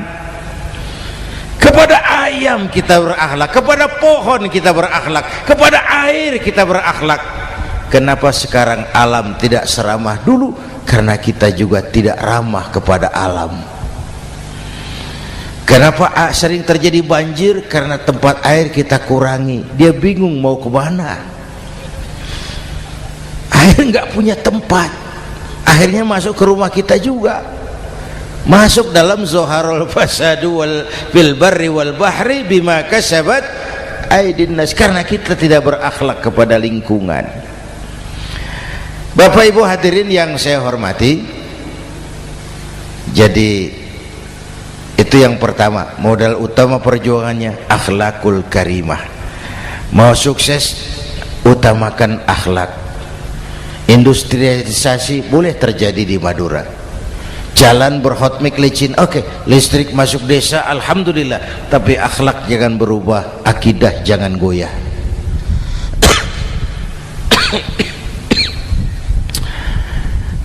Speaker 1: Kepada ayam kita berakhlak, kepada pohon kita berakhlak, kepada air kita berakhlak. Kenapa sekarang alam tidak seramah dulu? Karena kita juga tidak ramah kepada alam. Kenapa sering terjadi banjir? Karena tempat air kita kurangi. Dia bingung mau ke mana. Air nggak punya tempat. akhirnya masuk ke rumah kita juga, masuk dalam zoharul fasadu wal bil barri wal bahri bima kasabat aydin nas, karena kita tidak berakhlak kepada lingkungan. Bapak Ibu hadirin yang saya hormati, jadi itu yang pertama, modal utama perjuangannya akhlakul karimah. Mau sukses, utamakan akhlak. Industrialisasi boleh terjadi di Madura, jalan berhotmik licin, oke, listrik masuk desa, alhamdulillah, tapi akhlak jangan berubah, akidah jangan goyah.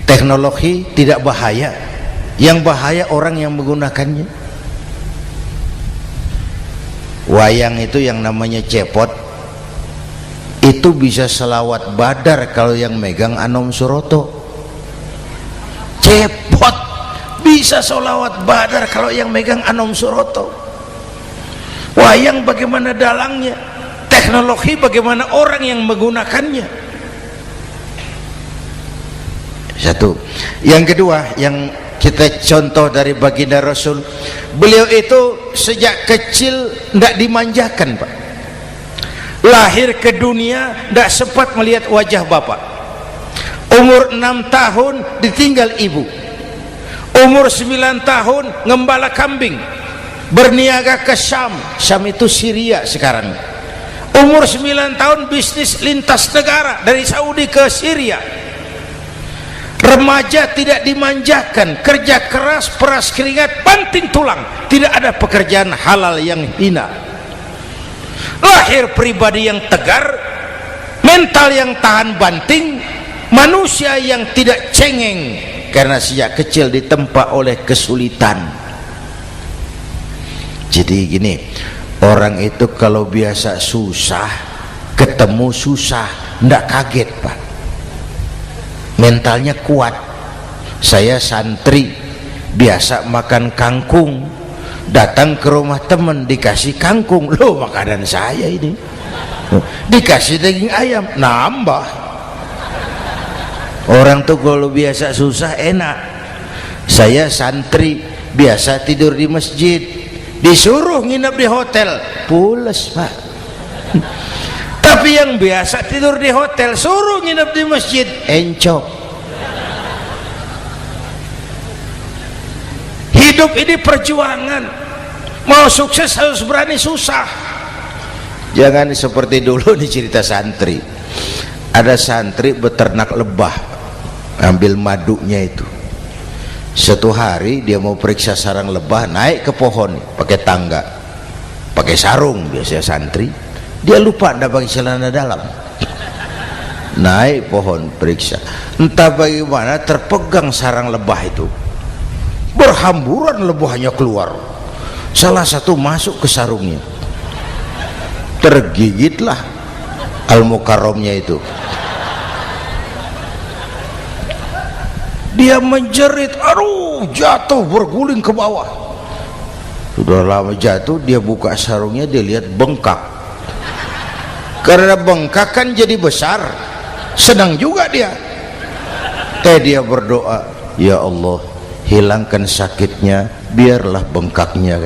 Speaker 1: Teknologi tidak bahaya, yang bahaya orang yang menggunakannya. Wayang itu yang namanya cepot itu bisa selawat badar kalau yang megang Anom Suroto. Cepot bisa selawat badar kalau yang megang Anom Suroto. Wayang bagaimana dalangnya, teknologi bagaimana orang yang menggunakannya. Satu. Yang kedua, yang kita contoh dari baginda Rasul, beliau itu sejak kecil tidak dimanjakan, Pak. Lahir ke dunia tidak sempat melihat wajah bapak. Umur 6 tahun ditinggal ibu. Umur 9 tahun ngembala kambing, berniaga ke Syam. Syam itu Syria sekarang. Umur 9 tahun bisnis lintas negara dari Saudi ke Syria. Remaja tidak dimanjakan, kerja keras, peras keringat, banting tulang, tidak ada pekerjaan halal yang hina. Lahir pribadi yang tegar, mental yang tahan banting, manusia yang tidak cengeng karena sejak kecil ditempa oleh kesulitan. Jadi gini, orang itu kalau biasa susah, ketemu susah, ndak kaget, Pak. Mentalnya kuat. Saya santri biasa makan kangkung, datang ke rumah teman dikasih kangkung, loh makanan saya ini, dikasih daging ayam, nambah. Orang tuh kalau biasa susah enak. Saya santri biasa tidur di masjid, disuruh nginep di hotel, pules, Pak. Tapi yang biasa tidur di hotel suruh nginep di masjid, encok. Hidup ini perjuangan, mau sukses harus berani susah. Jangan seperti dulu nih cerita santri, ada santri beternak lebah, ambil madunya itu. Satu hari dia mau periksa sarang lebah, naik ke pohon pakai tangga, pakai sarung biasanya santri, dia lupa tidak pakai celana dalam, naik pohon periksa, entah bagaimana terpegang sarang lebah itu, berhamburan lebahnya keluar, salah satu masuk ke sarungnya, tergigitlah Al-Mukarramnya itu. Dia menjerit, aduh, jatuh berguling ke bawah. Sudah lama jatuh, dia buka sarungnya, dia lihat bengkak. Karena bengkak kan jadi besar, senang juga dia. Dia berdoa, ya Allah, hilangkan sakitnya, biarlah bengkaknya.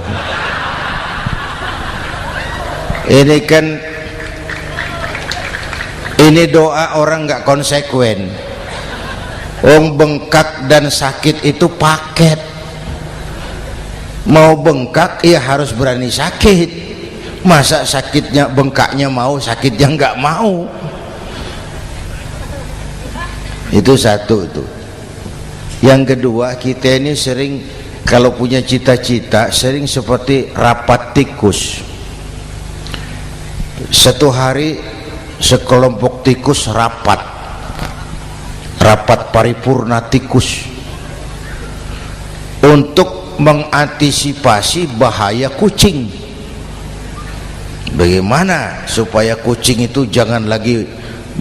Speaker 1: Ini kan, ini doa orang nggak konsekuen. Bengkak dan sakit itu paket. Mau bengkak ya harus berani sakit. Masa sakitnya bengkaknya mau, sakitnya nggak mau. Itu satu itu. Yang kedua, kita ini sering kalau punya cita-cita sering seperti rapat tikus. Satu hari sekelompok tikus rapat paripurna tikus untuk mengantisipasi bahaya kucing. Bagaimana supaya kucing itu jangan lagi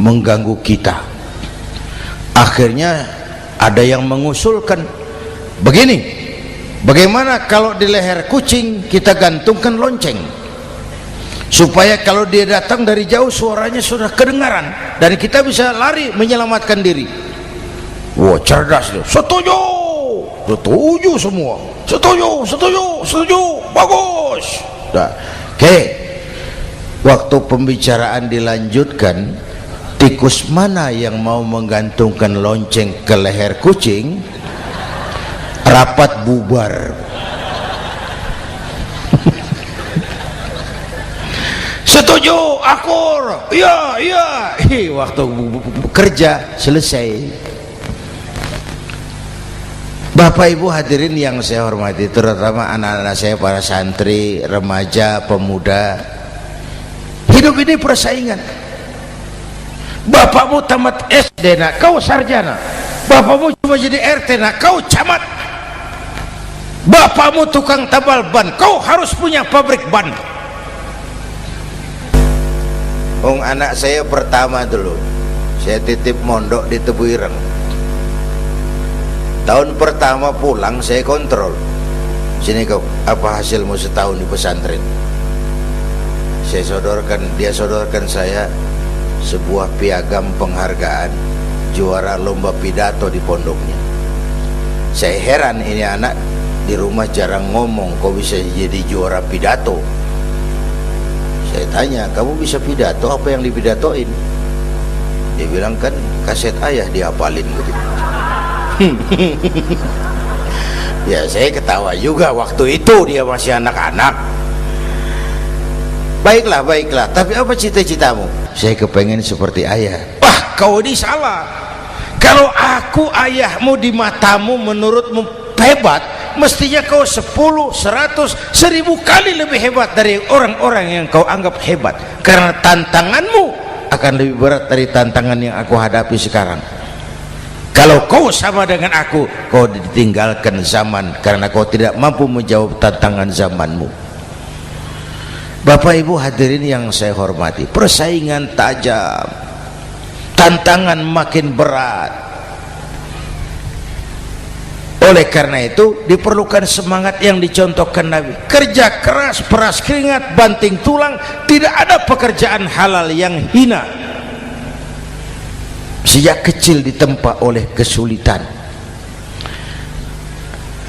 Speaker 1: mengganggu kita. Akhirnya ada yang mengusulkan begini, bagaimana kalau di leher kucing kita gantungkan lonceng, supaya kalau dia datang dari jauh suaranya sudah kedengaran dan kita bisa lari menyelamatkan diri. Wah, cerdas dia. Setuju. Setuju semua. Setuju. Bagus. Nah, oke. Waktu pembicaraan dilanjutkan, tikus mana yang mau menggantungkan lonceng ke leher kucing? Rapat bubar. Setuju, akur. Iya. Waktu kerja selesai. Bapak Ibu hadirin yang saya hormati, terutama anak-anak saya, para santri, remaja, pemuda. Hidup ini persaingan. Bapakmu tamat SD nak, kau sarjana. Bapakmu cuma jadi RT nak, kau camat. Bapakmu tukang tambal ban, kau harus punya pabrik ban. Anak saya pertama dulu, saya titip mondok di Tebu Ireng. Tahun pertama pulang saya kontrol, sini kau, apa hasilmu setahun di pesantren? Dia sodorkan saya sebuah piagam penghargaan juara lomba pidato di pondoknya. Saya heran, ini anak di rumah jarang ngomong, kok bisa jadi juara pidato? Saya tanya, kamu bisa pidato, apa yang dipidatoin? Dia bilang, kan kaset ayah dihafalin begitu. Ya saya ketawa juga, waktu itu dia masih anak-anak. Baiklah, tapi apa cita-citamu? Saya kepengen seperti ayah. Wah, kau ini salah. Kalau aku ayahmu di matamu, menurutmu hebat, mestinya kau 10, 100, 1000 kali lebih hebat dari orang-orang yang kau anggap hebat, karena tantanganmu akan lebih berat dari tantangan yang aku hadapi sekarang. Kalau kau sama dengan aku, kau ditinggalkan zaman karena kau tidak mampu menjawab tantangan zamanmu. Bapak Ibu hadirin yang saya hormati, persaingan tajam, tantangan makin berat. Oleh karena itu diperlukan semangat yang dicontohkan Nabi. Kerja keras, peras keringat, banting tulang. Tidak ada pekerjaan halal yang hina. Sejak kecil ditempa oleh kesulitan.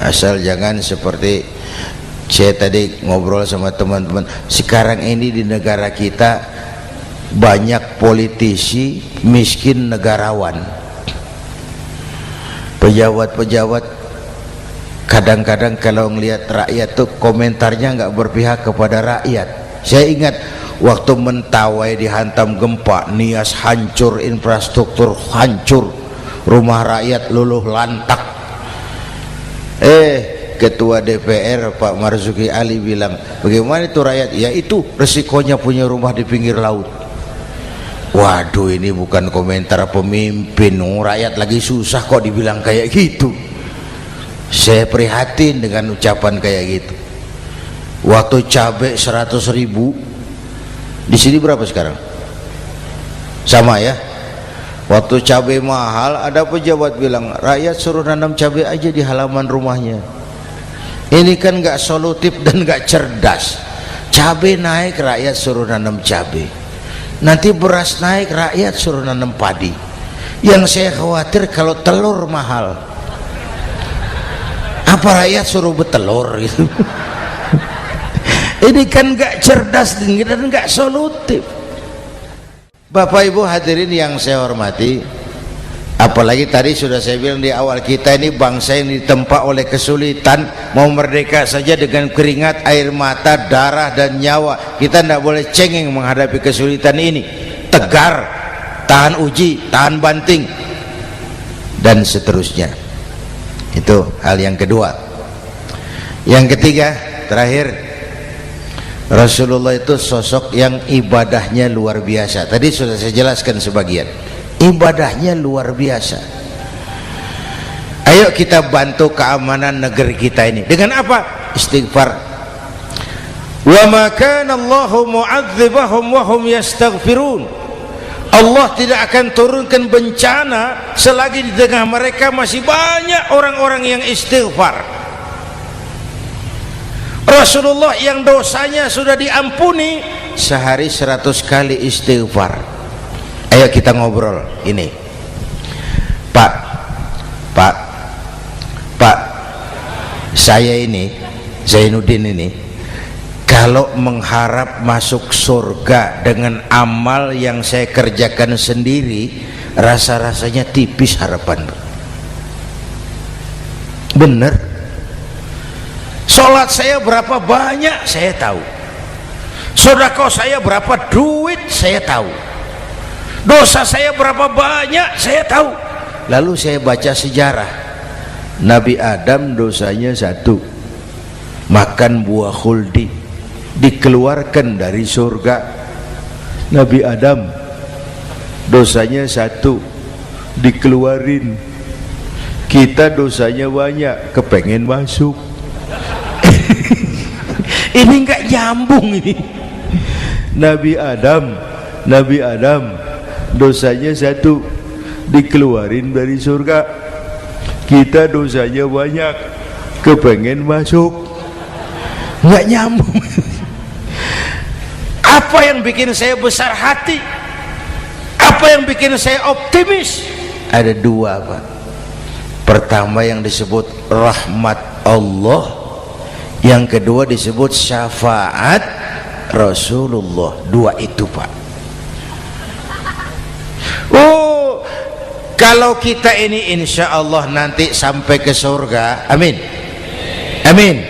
Speaker 1: Asal jangan seperti saya tadi ngobrol sama teman-teman, sekarang ini di negara kita banyak politisi miskin negarawan. Pejabat-pejabat kadang-kadang kalau ngelihat rakyat tuh komentarnya nggak berpihak kepada rakyat. Saya ingat waktu Mentawai dihantam gempa, Nias hancur, infrastruktur hancur, rumah rakyat luluh lantak. Ketua DPR Pak Marzuki Ali bilang, bagaimana itu rakyat? Ya itu resikonya punya rumah di pinggir laut. Waduh, ini bukan komentar pemimpin, rakyat lagi susah kok dibilang kayak gitu. Saya prihatin dengan ucapan kayak gitu. Waktu cabai 100.000, di sini berapa sekarang? Sama ya. Waktu cabai mahal, ada pejabat bilang, rakyat suruh nanam cabai aja di halaman rumahnya. Ini kan nggak solutif dan nggak cerdas. Cabai naik, rakyat suruh nanam cabai. Nanti beras naik, rakyat suruh nanam padi. Yang saya khawatir kalau telur mahal, apa rakyat suruh bertelur gitu? Ini kan nggak cerdas dan nggak solutif. Bapak Ibu hadirin yang saya hormati, apalagi tadi sudah saya bilang di awal, kita ini bangsa yang ditempa oleh kesulitan. Mau merdeka saja dengan keringat, air mata, darah dan nyawa. Kita tidak boleh cengeng menghadapi kesulitan ini. Tegar, tahan uji, tahan banting, dan seterusnya. Itu hal yang kedua. Yang ketiga, terakhir, Rasulullah itu sosok yang ibadahnya luar biasa. Tadi sudah saya jelaskan sebagian. Ibadahnya luar biasa. Ayo kita bantu keamanan negeri kita ini. Dengan apa? Istighfar. Wa ma kana Allahu mu'adzibahum wa hum yastaghfirun. Allah tidak akan turunkan bencana selagi di tengah mereka masih banyak orang-orang yang istighfar. Rasulullah yang dosanya sudah diampuni sehari 100 kali istighfar. Ayo kita ngobrol ini, Pak. saya ini Zainuddin ini kalau mengharap masuk surga dengan amal yang saya kerjakan sendiri, rasa-rasanya tipis harapan. Bener. Sholat saya berapa banyak saya tahu, sedekah saya berapa duit saya tahu, dosa saya berapa banyak saya tahu. Lalu saya baca sejarah, Nabi Adam dosanya 1, makan buah khuldi, dikeluarkan dari surga. Nabi Adam dosanya 1, dikeluarin. Kita dosanya banyak, kepengen masuk. Ini enggak nyambung ini. Nabi Adam dosanya 1, dikeluarin dari surga. Kita dosanya banyak, kepengen masuk. Enggak nyambung. Apa yang bikin saya besar hati? Apa yang bikin saya optimis? Ada 2, Pak. Pertama yang disebut rahmat Allah, yang kedua disebut syafaat Rasulullah. 2 itu, Pak. Oh, kalau kita ini insya Allah nanti sampai ke surga, amin, amin.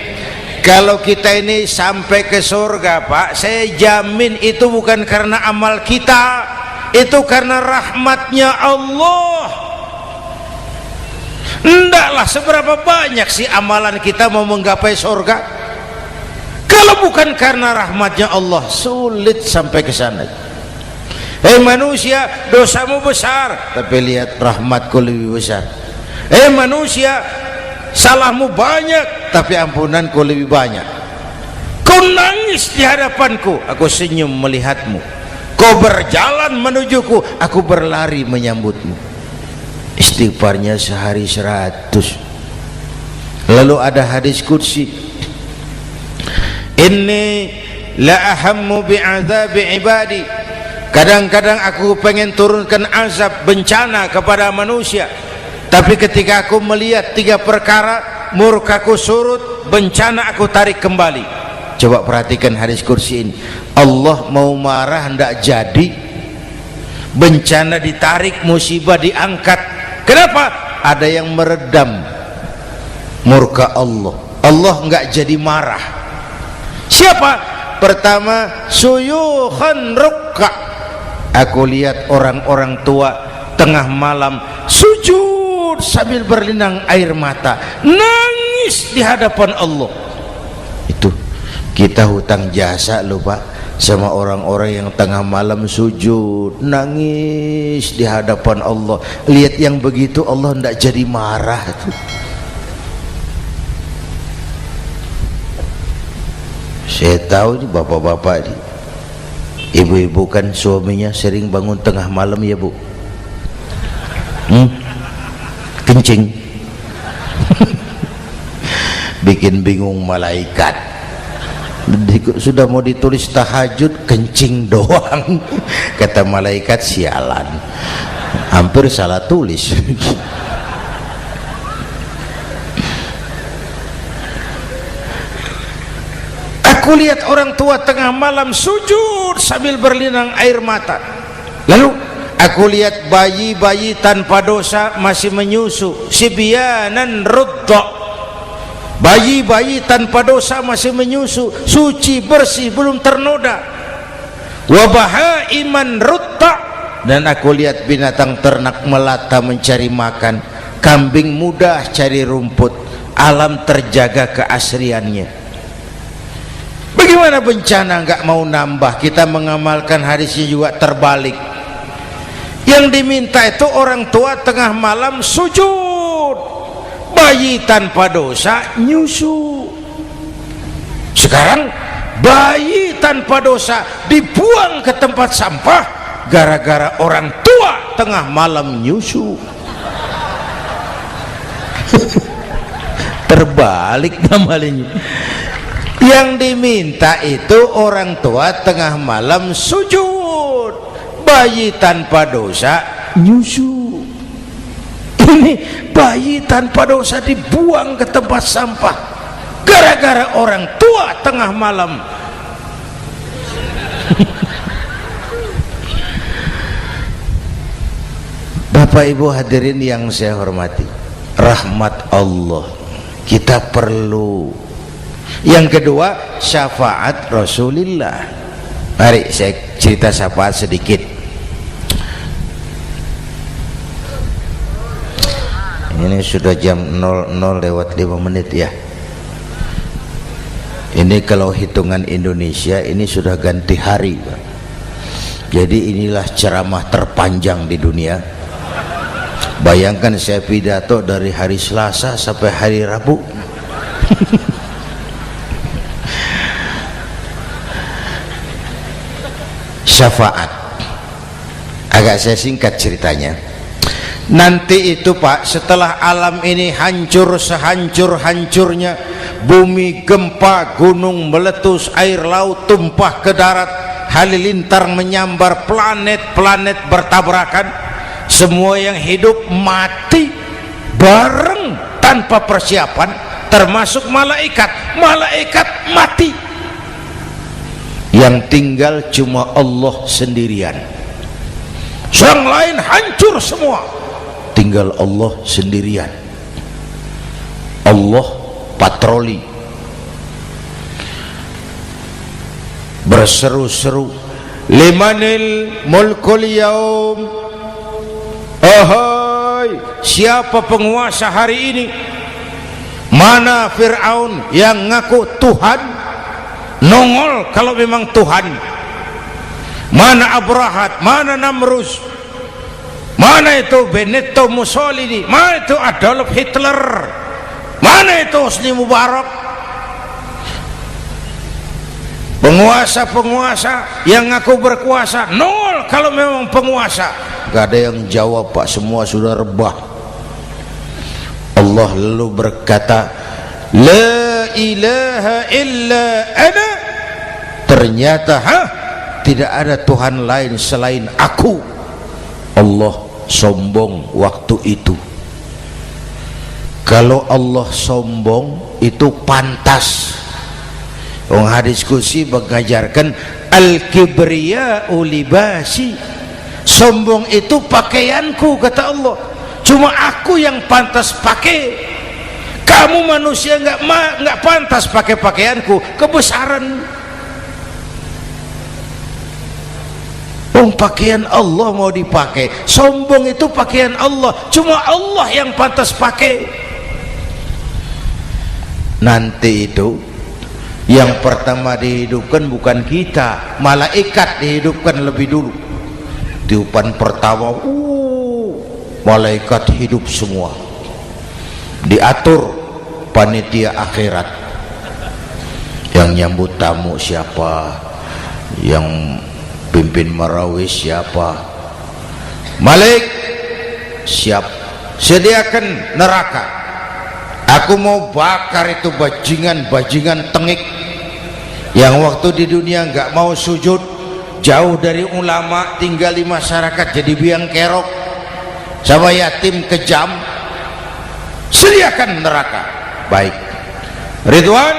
Speaker 1: Kalau kita ini sampai ke surga, Pak, saya jamin itu bukan karena amal kita, itu karena rahmatnya Allah. Ndaklah seberapa banyak sih amalan kita mau menggapai surga. Kalau bukan karena rahmatnya Allah, sulit sampai ke sana. Manusia, dosamu besar, tapi lihat rahmatku lebih besar. Manusia, salahmu banyak, tapi ampunanku lebih banyak. Kau nangis di hadapanku, aku senyum melihatmu. Kau berjalan menujuku, aku berlari menyambutmu. Istighfarnya sehari 100. Lalu ada hadis qudsi, inni la ahammu bi'adzabi ibadi. Kadang-kadang aku pengen turunkan azab, bencana kepada manusia, tapi ketika aku melihat 3 perkara, murkaku surut, bencana aku tarik kembali. Coba perhatikan hadis qudsi ini. Allah mau marah hendak jadi, bencana ditarik, musibah diangkat. Kenapa? Ada yang meredam murka Allah. Allah enggak jadi marah. Siapa? Pertama, suyukhan rukka. Aku lihat orang-orang tua tengah malam sujud sambil berlinang air mata, nangis di hadapan Allah. Itu kita hutang jasa loh, Pak, sama orang-orang yang tengah malam sujud nangis di hadapan Allah. Lihat yang begitu Allah tidak jadi marah. Saya tahu nih bapak-bapak nih, ibu-ibu kan suaminya sering bangun tengah malam ya, Bu, kencing. Bikin bingung malaikat. Sudah mau ditulis tahajud, kencing doang. Kata malaikat, sialan, hampir salah tulis. Aku lihat orang tua tengah malam sujud sambil berlinang air mata. Lalu aku lihat bayi-bayi tanpa dosa masih menyusu, sibyanan rudda. Bayi-bayi tanpa dosa masih menyusu, suci bersih, belum ternoda. Wa bahaiman rutta. Dan aku lihat binatang ternak melata mencari makan, kambing mudah cari rumput. Alam terjaga keasriannya. Bagaimana bencana nggak mau nambah? Kita mengamalkan hadisnya juga terbalik. Yang diminta itu orang tua tengah malam sujud, bayi tanpa dosa nyusu. Sekarang bayi tanpa dosa dibuang ke tempat sampah gara-gara orang tua tengah malam nyusu. Terbalik namanya. Yang diminta itu orang tua tengah malam sujud, bayi tanpa dosa nyusu. Ini bayi tanpa dosa dibuang ke tempat sampah gara-gara orang tua tengah malam. Bapak Ibu hadirin yang saya hormati, rahmat Allah kita perlu. Yang kedua, syafaat Rasulullah. Mari saya cerita syafaat sedikit. Ini sudah jam 00:05 ya. Ini kalau hitungan Indonesia ini sudah ganti hari, Pak. Jadi inilah ceramah terpanjang di dunia. Bayangkan saya pidato dari hari Selasa sampai hari Rabu. Syafaat. Agak saya singkat ceritanya. Nanti itu Pak, setelah alam ini hancur sehancur-hancurnya, bumi gempa, gunung meletus, air laut tumpah ke darat, halilintar menyambar, planet-planet bertabrakan, semua yang hidup mati bareng tanpa persiapan, termasuk malaikat. Malaikat mati, yang tinggal cuma Allah sendirian. Yang lain hancur semua, tinggal Allah sendirian. Allah patroli, berseru-seru, limanil mulkul yaum. Ahai, siapa penguasa hari ini? Mana Fir'aun yang ngaku Tuhan? Nongol kalau memang Tuhan. Mana Abrahat? Mana Namrus? Mana itu Benito Mussolini? Mana itu Adolf Hitler? Mana itu Hosni Mubarak? Penguasa-penguasa yang ngaku berkuasa nol kalau memang penguasa. Gak ada yang jawab Pak, semua sudah rebah. Allah lalu berkata, la ilaha illa ana. Ternyata tidak ada Tuhan lain selain aku. Allah sombong waktu itu. Kalau Allah sombong itu pantas. Hadis qudsi mengajarkan al-kibriya'u libasi. Sombong itu pakaianku, kata Allah. Cuma aku yang pantas pakai. Kamu manusia nggak pantas pakai pakaianku, kebesaran. Pakaian Allah mau dipakai. Sombong itu pakaian Allah, cuma Allah yang pantas pakai. Nanti itu yang pertama dihidupkan bukan kita, malaikat dihidupkan lebih dulu. Tiupan pertama, malaikat hidup semua. Diatur panitia akhirat. Yang nyambut tamu siapa, yang pimpin marawis siapa. Malik siap, sediakan neraka. Aku mau bakar itu bajingan tengik yang waktu di dunia nggak mau sujud, jauh dari ulama, tinggal di masyarakat jadi biang kerok, sama yatim kejam. Sediakan neraka. Baik. Ridwan,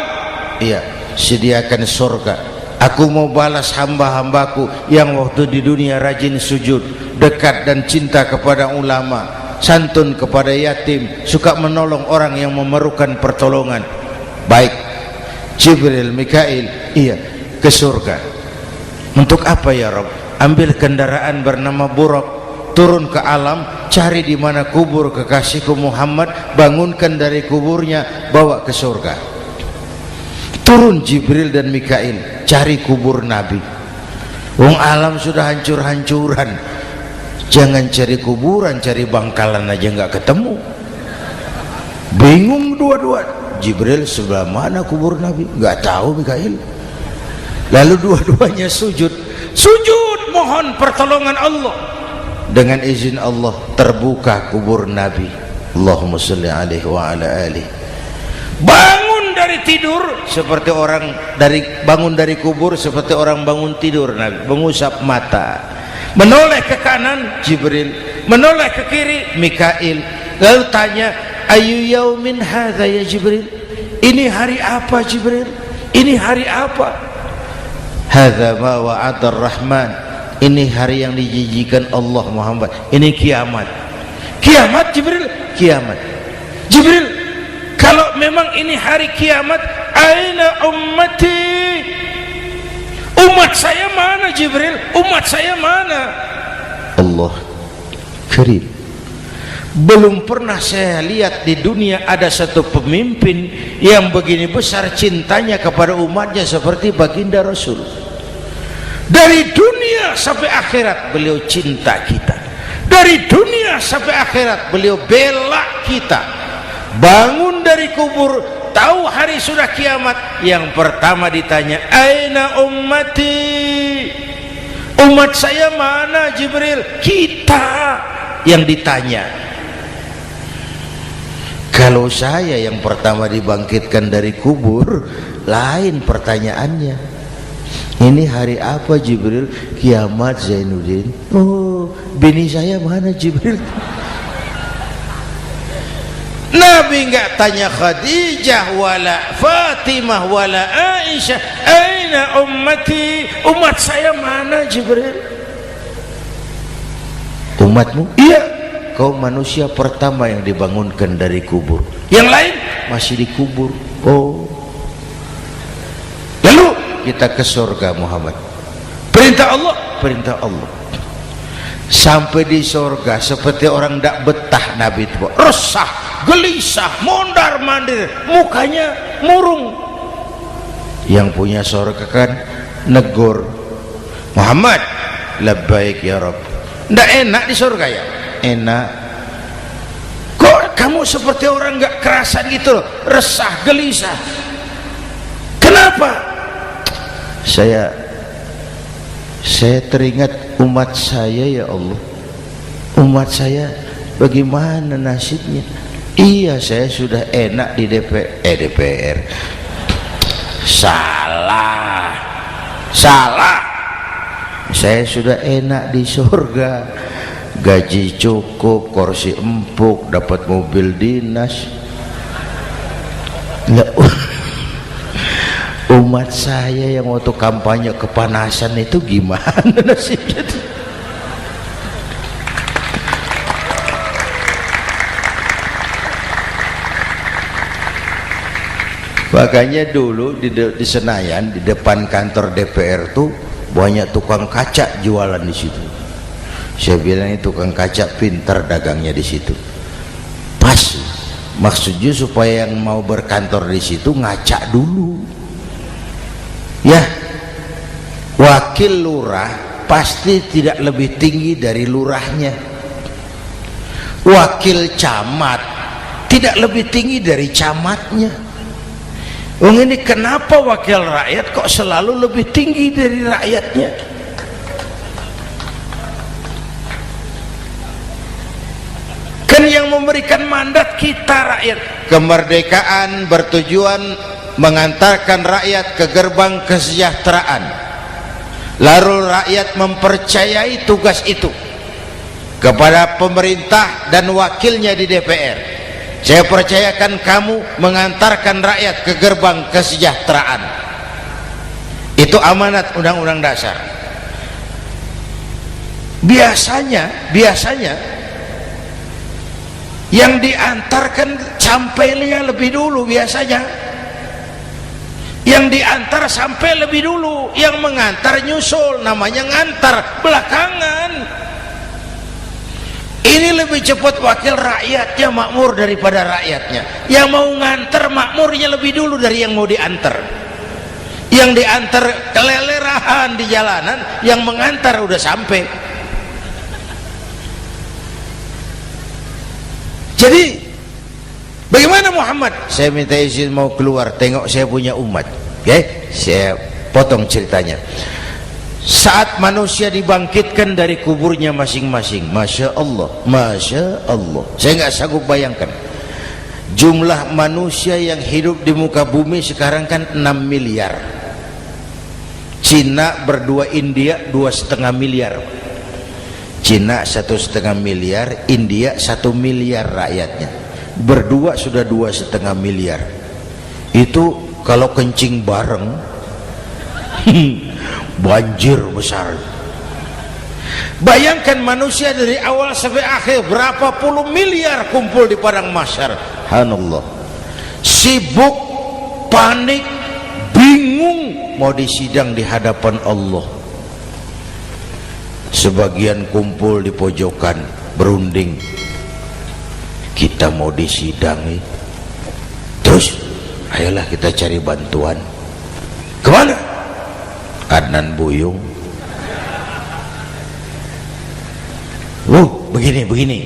Speaker 1: iya, sediakan surga. Aku mau balas hamba-hambaku yang waktu di dunia rajin sujud, dekat dan cinta kepada ulama, santun kepada yatim, suka menolong orang yang memerlukan pertolongan. Baik. Jibril, Mikail, iya, ke surga. Untuk apa ya Rabb? Ambil kendaraan bernama Buraq, turun ke alam, cari di mana kubur kekasihku Muhammad, bangunkan dari kuburnya, bawa ke surga. Turun Jibril dan Mikail, cari kubur Nabi. Wong alam sudah hancur-hancuran, jangan cari kuburan, cari bangkalan aja nggak ketemu. Bingung dua-dua. Jibril, sebelah mana kubur Nabi? Nggak tahu Mikail. Lalu dua-duanya sujud mohon pertolongan Allah. Dengan izin Allah terbuka kubur Nabi. Allahumma sholli alaihi wa ala alihi. Bangun dari tidur seperti orang bangun dari kubur seperti orang bangun tidur. Nabi mengusap mata, menoleh ke kanan Jibril, menoleh ke kiri Mikail. Lalu tanya, ayu yaumin hadza ya Jibril? Ini hari apa Jibril? Ini hari apa? Hadza ma wa'ada ar-Rahman. Ini hari yang dijanjikan Allah Muhammad. Ini kiamat. Kiamat Jibril, kiamat. Jibril, kalau memang ini hari kiamat, aina ummati? Umat saya mana Jibril? Umat saya mana? Allah Karim. Belum pernah saya lihat di dunia ada satu pemimpin yang begini besar cintanya kepada umatnya seperti baginda Rasul. Dari dunia sampai akhirat beliau cinta kita. Dari dunia sampai akhirat beliau bela kita. Bangun dari kubur, tahu hari sudah kiamat, yang pertama ditanya, aina ummati? Umat saya mana Jibril? Kita yang ditanya. Kalau saya yang pertama dibangkitkan dari kubur, lain pertanyaannya. Ini hari apa Jibril? Kiamat Zainuddin. Oh, bini saya mana Jibril? Nabi enggak tanya Khadijah wala Fatimah wala Aisyah, aina ummati? Umat saya mana Jibril? Umatmu? Iya, kau manusia pertama yang dibangunkan dari kubur. Yang lain masih dikubur. Oh, lalu kita ke surga Muhammad. Perintah Allah, perintah Allah. Sampai di surga seperti orang tidak betah Nabi itu, resah, gelisah, mondar mandir, mukanya murung. Yang punya surga kan negur, Muhammad, labbaik ya Rabb. Tidak enak di surga ya? Enak. Kok kamu seperti orang nggak kerasan gitu loh, resah, gelisah? Kenapa? Saya teringat umat saya ya Allah. Umat saya bagaimana nasibnya? Iya, saya sudah enak di DPR. Salah. Saya sudah enak di surga. Gaji cukup, kursi empuk, dapat mobil dinas. Umat saya yang waktu kampanye kepanasan itu gimana nasibnya? Makanya dulu di Senayan, di depan kantor DPR tuh banyak tukang kaca jualan di situ. Saya bilang ini tukang kaca pintar dagangnya di situ. Pas, maksudnya supaya yang mau berkantor di situ ngaca dulu. Ya, wakil lurah pasti tidak lebih tinggi dari lurahnya. Wakil camat tidak lebih tinggi dari camatnya. Ini kenapa wakil rakyat kok selalu lebih tinggi dari rakyatnya? Kan yang memberikan mandat kita rakyat. Kemerdekaan bertujuan mengantarkan rakyat ke gerbang kesejahteraan, lalu rakyat mempercayai tugas itu kepada pemerintah dan wakilnya di DPR. Saya percayakan kamu mengantarkan rakyat ke gerbang kesejahteraan. Itu amanat Undang-Undang Dasar. Biasanya yang diantarkan sampainya lebih dulu biasanya. Yang diantar sampai lebih dulu, yang mengantar nyusul, namanya ngantar belakangan. Ini lebih cepat wakil rakyatnya makmur daripada rakyatnya. Yang mau ngantar makmurnya lebih dulu dari yang mau diantar. Yang diantar kelelerahan di jalanan, yang mengantar udah sampai. Jadi bagaimana Muhammad? Saya minta izin mau keluar, tengok saya punya umat. Oke, saya potong ceritanya. Saat manusia dibangkitkan dari kuburnya masing-masing, Masya Allah, Masya Allah, saya nggak sanggup bayangkan jumlah manusia yang hidup di muka bumi sekarang kan 6 miliar. Cina berdua, India 2,5 miliar. Cina 1,5 miliar, India 1 miliar rakyatnya. Berdua sudah 2,5 miliar. itu kalau kencing bareng banjir besar. Bayangkan manusia dari awal sampai akhir berapa puluh miliar kumpul di padang mahsyar. Subhanallah, sibuk, panik, bingung mau disidang di hadapan Allah. Sebagian kumpul di pojokan berunding, kita mau disidangi, terus ayolah kita cari bantuan. Kemana? Adnan Buyung. Begini,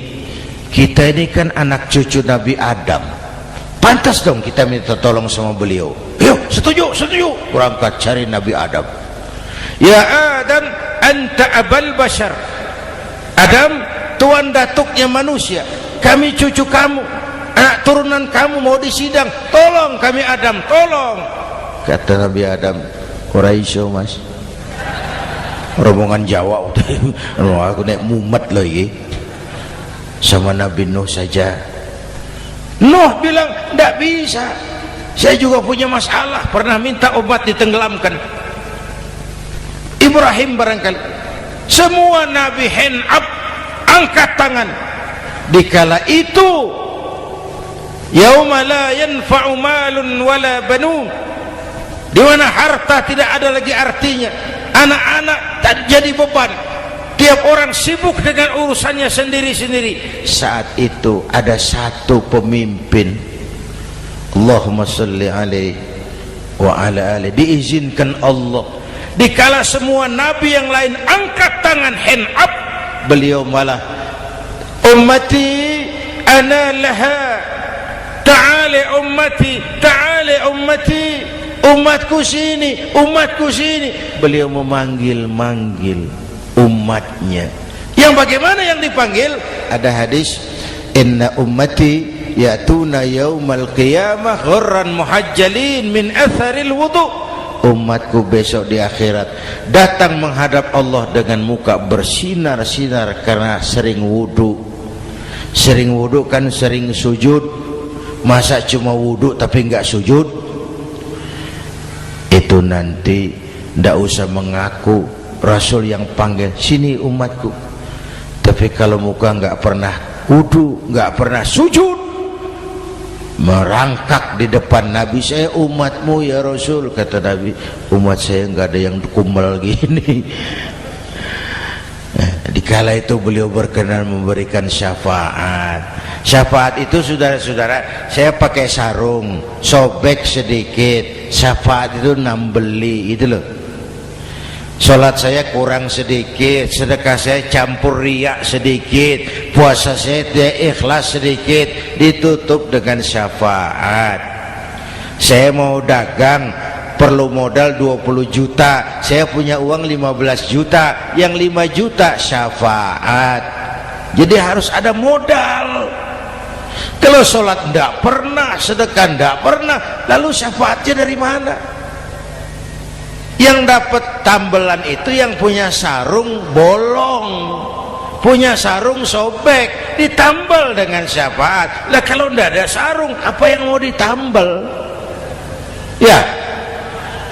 Speaker 1: kita ini kan anak cucu Nabi Adam, pantas dong kita minta tolong sama beliau. Yuk, setuju, berangkat cari Nabi Adam. Ya Adam, anta abal bashar. Adam, tuan datuknya manusia, kami cucu kamu, anak turunan kamu mau disidang, tolong kami Adam, tolong. Kata Nabi Adam, Quraisy mas, rombongan Jawa aku naik mumet lagi sama Nabi Nuh saja. Nuh bilang tidak bisa, saya juga punya masalah, pernah minta obat ditenggelamkan. Ibrahim barangkali, semua Nabi hand up, angkat tangan. Dikala itu yauma la yanfa'u malun wala banun, di mana harta tidak ada lagi artinya, anak-anak tak jadi beban, tiap orang sibuk dengan urusannya sendiri-sendiri. Saat itu ada satu pemimpin, Allahumma salli alaihi wa ala alihi, diizinkan Allah. Dikala semua nabi yang lain angkat tangan hand up, beliau malah ummati ana laha, ta'ali ummati, ta'ali ummati, umatku sini, umatku sini. Beliau memanggil-manggil umatnya. Yang bagaimana yang dipanggil? Ada hadis, inna ummati ya'tuna yaumal qiyamah ghurran muhajjalin min atharil wudu. Umatku besok di akhirat datang menghadap Allah dengan muka bersinar-sinar karena sering wudu. Sering wudu kan sering sujud, masa cuma wudu tapi enggak sujud? Itu nanti ndak usah mengaku Rasul yang panggil, sini umatku, tapi kalau muka enggak pernah wudu, enggak pernah sujud, merangkak di depan Nabi, saya umatmu ya Rasul. Kata Nabi, umat saya enggak ada yang kumbal gini. Dikala itu beliau berkenan memberikan syafaat. Syafaat itu saudara-saudara, saya pakai sarung, sobek sedikit, syafaat itu nambeli, itu loh. Sholat saya kurang sedikit, sedekah saya campur riak sedikit, puasa saya tidak ikhlas sedikit, ditutup dengan syafaat. Saya mau dagang, perlu modal 20 juta, saya punya uang 15 juta, yang 5 juta syafaat. Jadi harus ada modal. Kalau sholat tidak pernah, sedekah tidak pernah, lalu syafaatnya dari mana? Yang dapat tambelan itu yang punya sarung bolong, punya sarung sobek, ditambal dengan syafaat. Lah kalau tidak ada sarung, apa yang mau ditambal? Ya,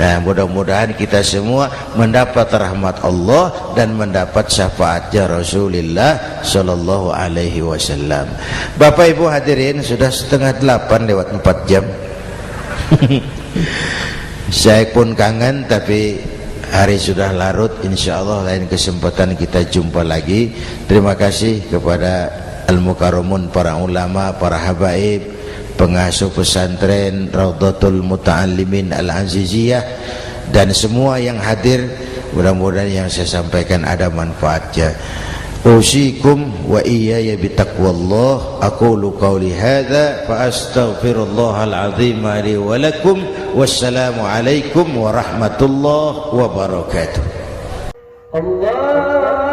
Speaker 1: nah mudah-mudahan kita semua mendapat rahmat Allah dan mendapat syafaatnya Rasulullah Sallallahu Alaihi Wasallam. Bapak Ibu hadirin, sudah 7:30 lewat 4 jam. Saya pun kangen, tapi hari sudah larut. Insya Allah lain kesempatan kita jumpa lagi. Terima kasih kepada Al-Mukarramun, para ulama, para habaib, pengasuh pesantren Raudhatul Muta'allimin Al-Aziziyah, dan semua yang hadir. Mudah-mudahan yang saya sampaikan ada manfaatnya. Usikum wa iyaya bitaqwallah. Aqulu qawli hadza fa astaghfirullahal azim li wa lakum. Wassalamu alaikum warahmatullahi wabarakatuh. Allah